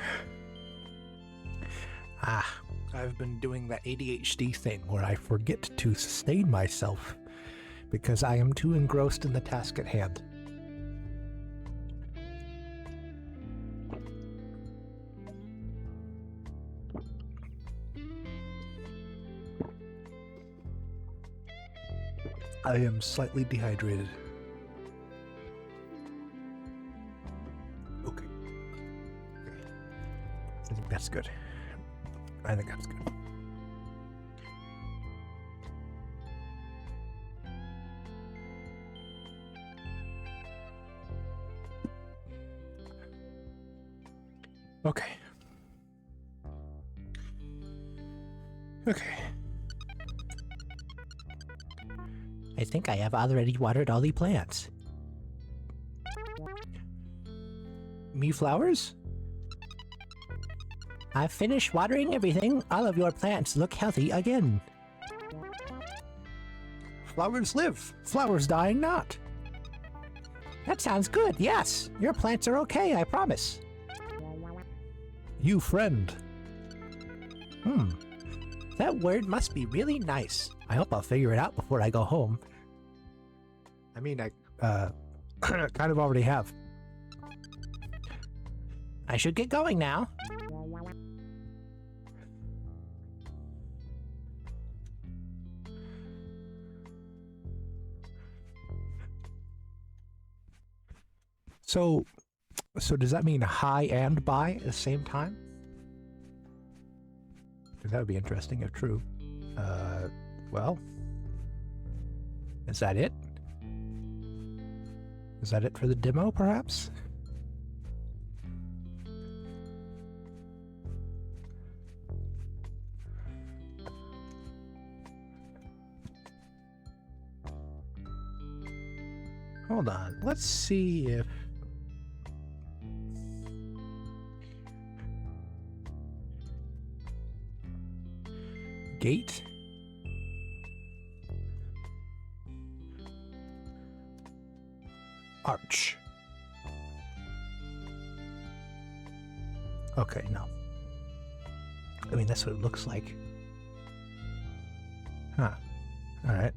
I've been doing that ADHD thing where I forget to sustain myself because I am too engrossed in the task at hand. I am slightly dehydrated. Okay. I think that's good. I think that's good. Okay. Okay. I think I have already watered all the plants. Me flowers? I've finished watering everything. All of your plants look healthy again. Flowers live. Flowers dying not. That sounds good, yes. Your plants are okay, I promise. You friend. That word must be really nice. I hope I'll figure it out before I go home. I mean, I kind of already have. I should get going now. So does that mean hi and bye at the same time? That would be interesting if true. Well, is that it? Is that it for the demo, perhaps? Hold on, let's see if... Gate? Arch. Okay, no. I mean, that's what it looks like. Huh. Alright.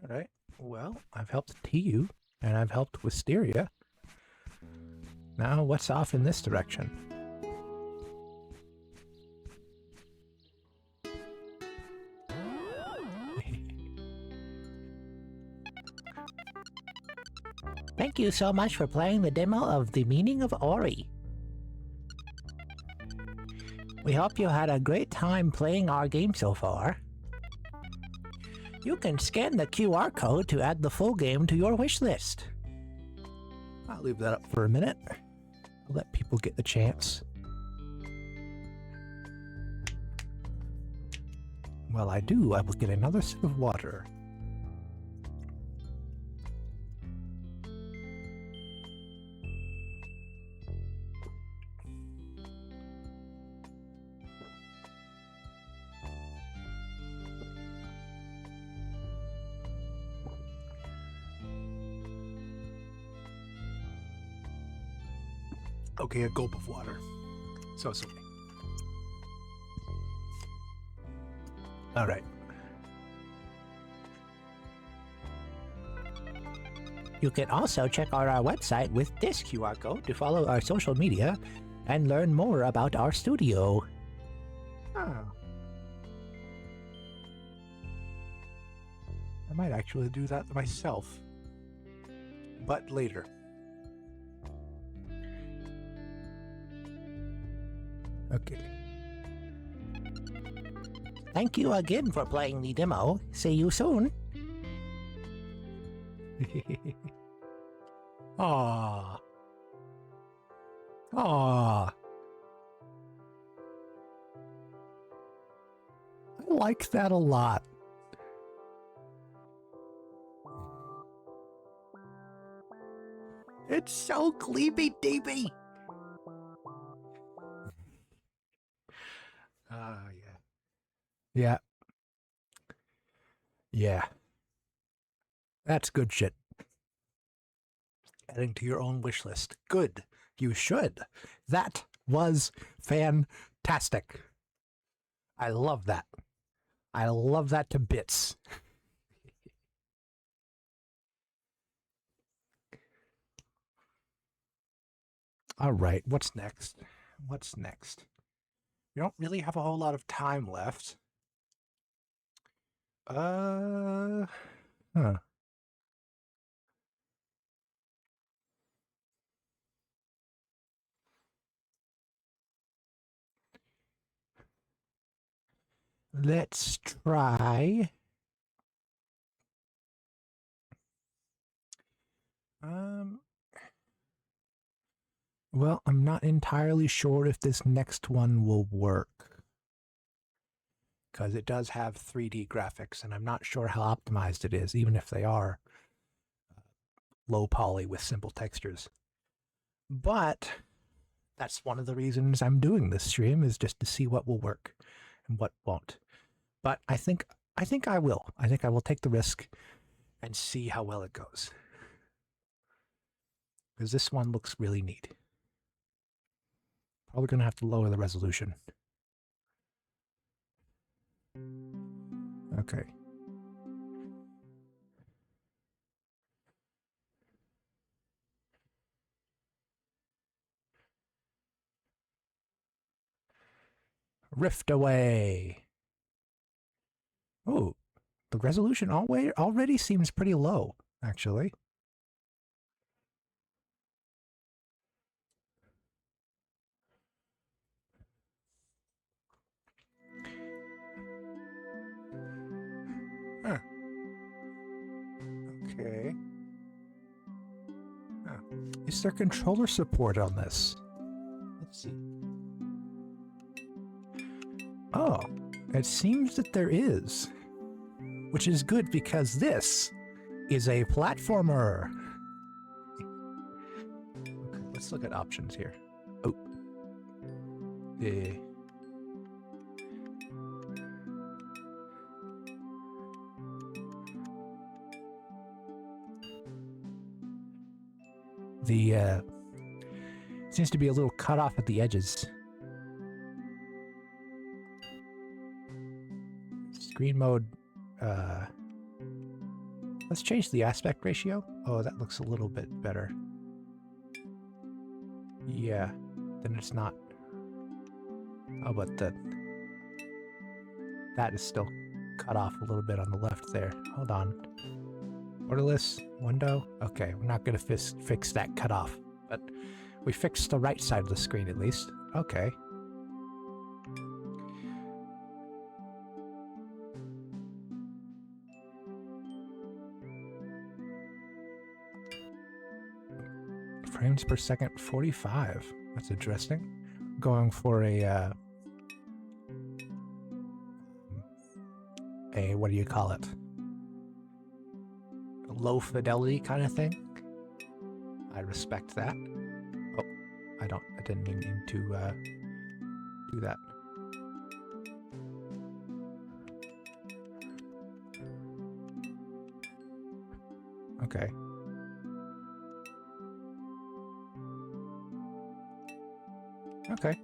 Alright. Well, I've helped Tiu, and I've helped Wisteria. Now, what's off in this direction? Thank you so much for playing the demo of The Meaning of Auri. We hope you had a great time playing our game so far. You can scan the QR code to add the full game to your wish list. I'll leave that up for a minute. I'll let people get the chance. While I do, I will get another sip of water. Okay, a gulp of water. So sorry. All right. You can also check out our website with this QR code to follow our social media and learn more about our studio. Oh. I might actually do that myself. But later. Okay. Thank you again for playing the demo. See you soon. Aww. Aww. I like that a lot. It's so gleamy deepy. Yeah. Yeah. Yeah. That's good shit. Adding to your own wish list. Good. You should. That was fantastic. I love that. I love that to bits. All right, what's next? What's next? We don't really have a whole lot of time left. Huh. Let's try. Well, I'm not entirely sure if this next one will work. Because it does have 3D graphics, and I'm not sure how optimized it is, even if they are low poly with simple textures. But that's one of the reasons I'm doing this stream, is just to see what will work and what won't. But I think I will. I think I will take the risk and see how well it goes. Because this one looks really neat. Probably going to have to lower the resolution. Okay. Rift away. Oh, the resolution already seems pretty low, actually. Huh. Okay. Huh. Is there controller support on this? Let's see. Oh, it seems that there is. Which is good because this is a platformer. Okay, let's look at options here. Oh. The seems to be a little cut off at the edges. Screen mode, let's change the aspect ratio. Oh, that looks a little bit better. Yeah, then it's not. Oh, but that is still cut off a little bit on the left there. Hold on. Borderless window. Okay, we're not going to fix that cutoff, but we fixed the right side of the screen at least. Okay. Frames per second 45. That's interesting. Going for a what do you call it? A low fidelity kind of thing. I respect that. Oh, I didn't mean to do that. Okay. Okay.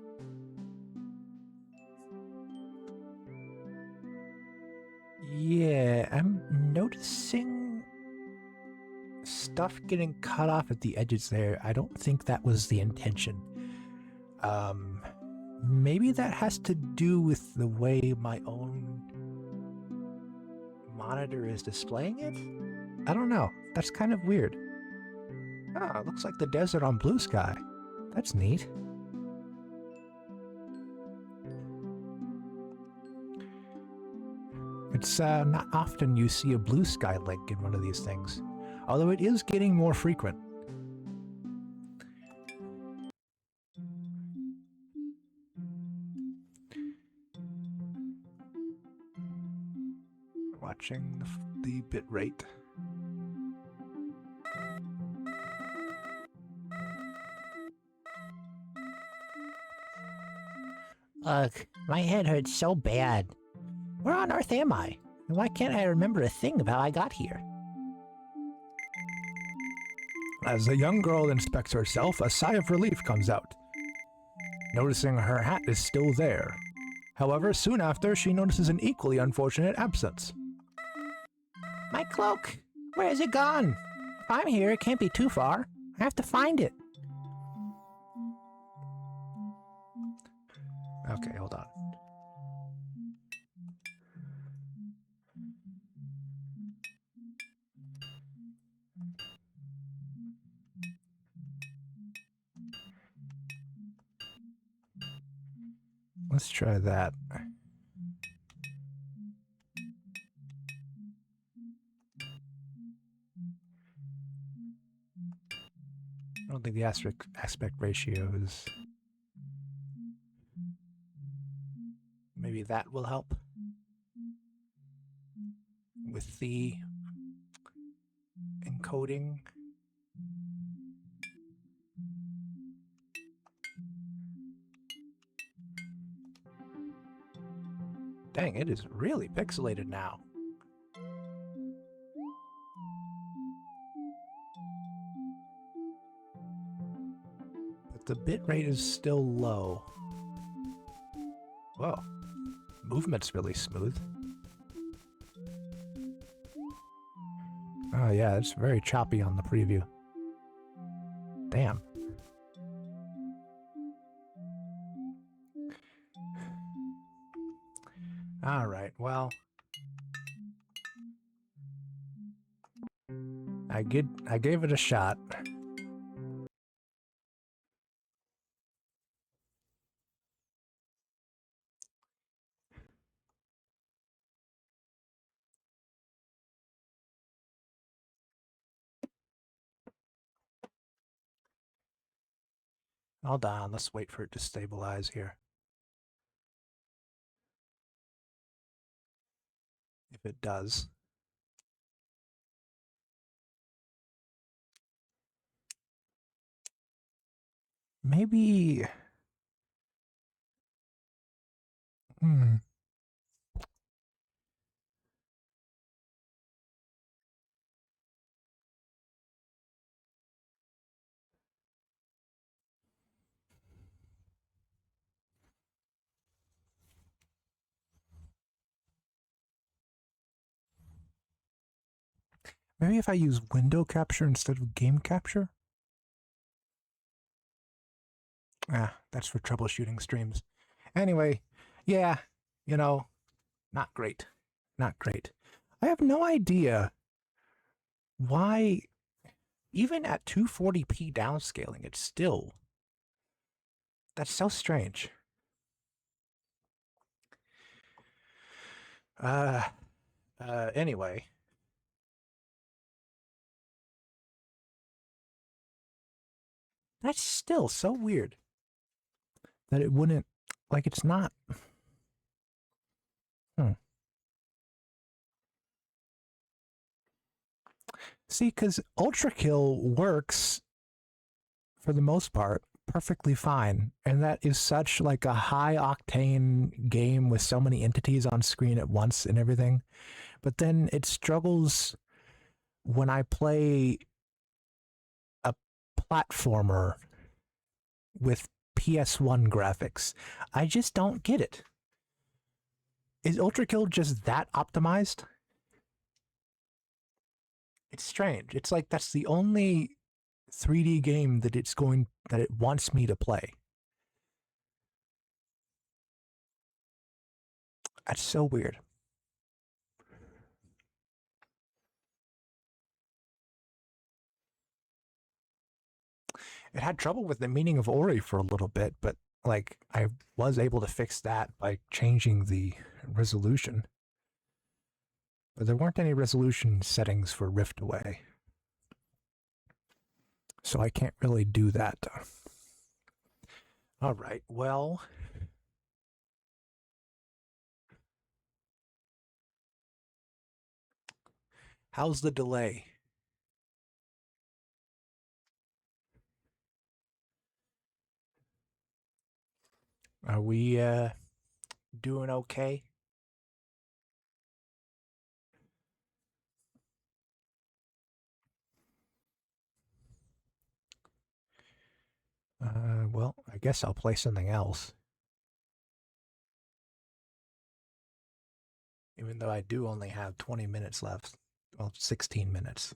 Yeah, I'm noticing stuff getting cut off at the edges there. I don't think that was the intention. Maybe that has to do with the way my own monitor is displaying it? I don't know. That's kind of weird. Ah, looks like the desert on blue sky. That's neat. It's not often you see a blue sky link in one of these things, although it is getting more frequent. Watching the bit rate. Ugh, my head hurts so bad. Where on earth am I? And why can't I remember a thing of how I got here? As the young girl inspects herself, a sigh of relief comes out, noticing her hat is still there. However, soon after, she notices an equally unfortunate absence. My cloak! Where has it gone? If I'm here, it can't be too far. I have to find it. Okay, hold on. Let's try that. I don't think the aspect ratio is... Maybe that will help with the encoding. Dang, it is really pixelated now. But the bitrate is still low. Whoa. Movement's really smooth. Oh yeah, it's very choppy on the preview. Damn. Alright, well... I gave it a shot. Hold on, let's wait for it to stabilize here. If it does. Maybe... Maybe if I use window capture instead of game capture? Ah, that's for troubleshooting streams. Anyway, yeah, you know, not great. Not great. I have no idea why, even at 240p downscaling, it's still... That's so strange. Anyway. That's still so weird. That it wouldn't... Like, it's not... See, because Ultra Kill works, for the most part, perfectly fine. And that is such, like, a high-octane game with so many entities on screen at once and everything. But then it struggles when I play a platformer with PS1 graphics. I just don't get it. Is Ultra Kill just that optimized? It's strange. It's like that's the only 3D game that it wants me to play. That's so weird. It had trouble with the Meaning of Auri for a little bit, but like I was able to fix that by changing the resolution. But there weren't any resolution settings for Rift Away. So I can't really do that. All right, well, how's the delay? Are we doing okay? Well, I guess I'll play something else. Even though I do only have 20 minutes left. Well, 16 minutes.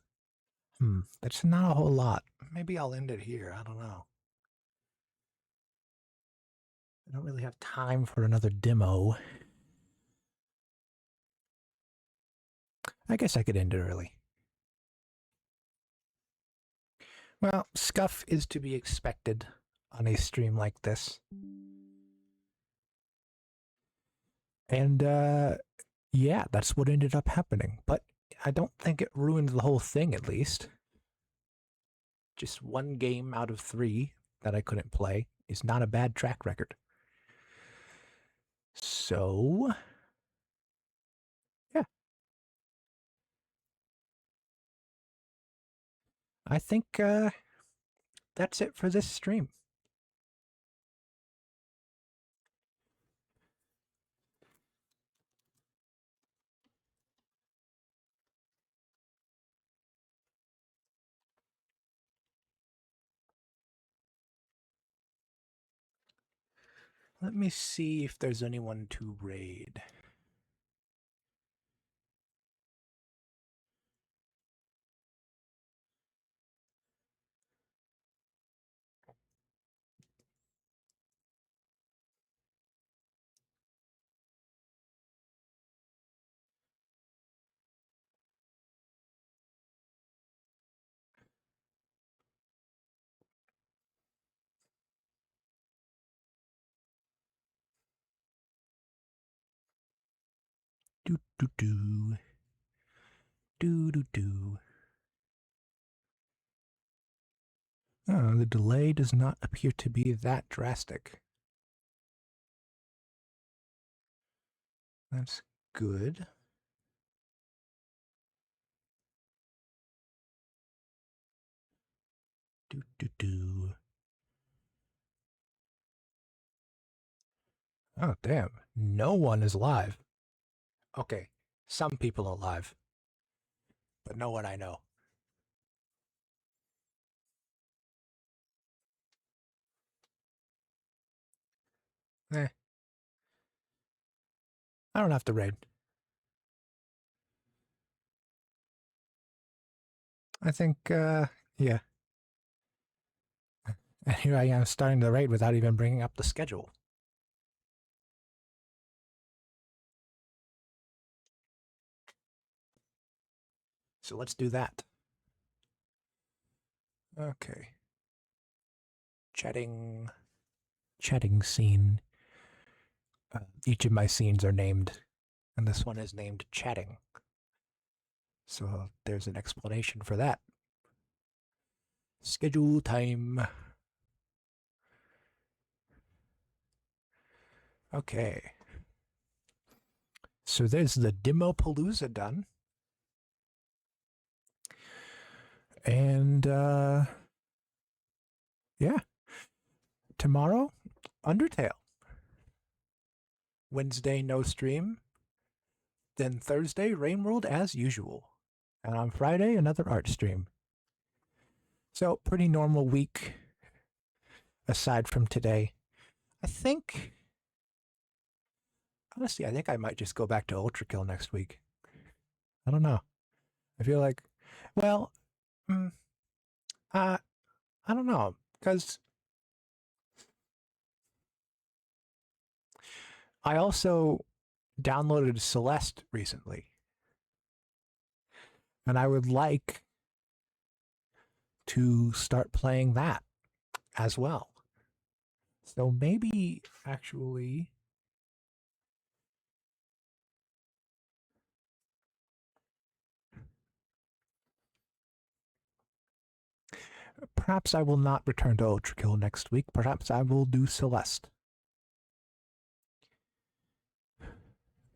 That's not a whole lot. Maybe I'll end it here. I don't know. I don't really have time for another demo. I guess I could end it early. Well, scuff is to be expected on a stream like this. And, yeah, that's what ended up happening. But I don't think it ruined the whole thing, at least. Just one game out of 3 that I couldn't play is not a bad track record. So, yeah. I think that's it for this stream. Let me see if there's anyone to raid. Do do do. Do do do. Oh, the delay does not appear to be that drastic. That's good. Do do do. Oh, damn. No one is live. Okay, some people are live, but no one I know. Eh. I don't have to raid. I think, yeah. And here I am starting the raid without even bringing up the schedule. So let's do that. Okay. Chatting scene. Each of my scenes are named, and this one is named Chatting. So there's an explanation for that. Schedule time. Okay. So there's the Demo-Palooza done. And, yeah. Tomorrow, Undertale. Wednesday, no stream. Then Thursday, Rainworld as usual. And on Friday, another art stream. So, pretty normal week, aside from today. I think Honestly, I think I might just go back to Ultra Kill next week. I don't know. I feel like, well, mm, I don't know, because I also downloaded Celeste recently, and I would like to start playing that as well. So maybe actually, perhaps I will not return to Ultra Kill next week. Perhaps I will do Celeste.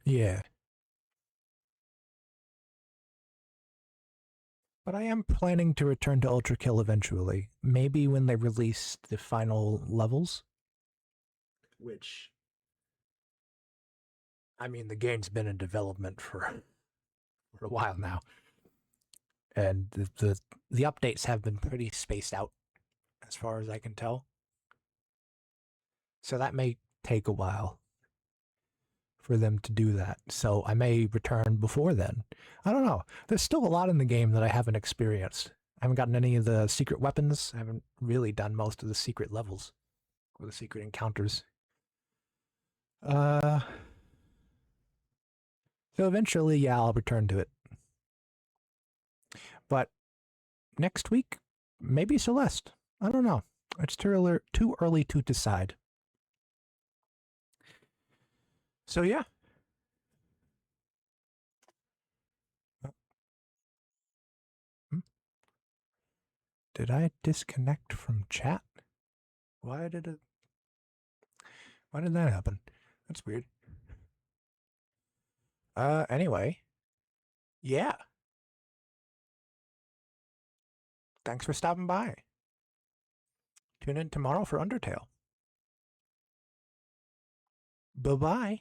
Yeah. But I am planning to return to Ultra Kill eventually. Maybe when they release the final levels. Which, I mean, the game's been in development for a while now. And the updates have been pretty spaced out, as far as I can tell. So that may take a while for them to do that. So I may return before then. I don't know. There's still a lot in the game that I haven't experienced. I haven't gotten any of the secret weapons. I haven't really done most of the secret levels or the secret encounters. So eventually, yeah, I'll return to it. But next week, maybe Celeste. I don't know. It's too early to decide. So yeah. Did I disconnect from chat? Why did that happen? That's weird. Anyway. Yeah. Thanks for stopping by. Tune in tomorrow for Undertale. Bye-bye.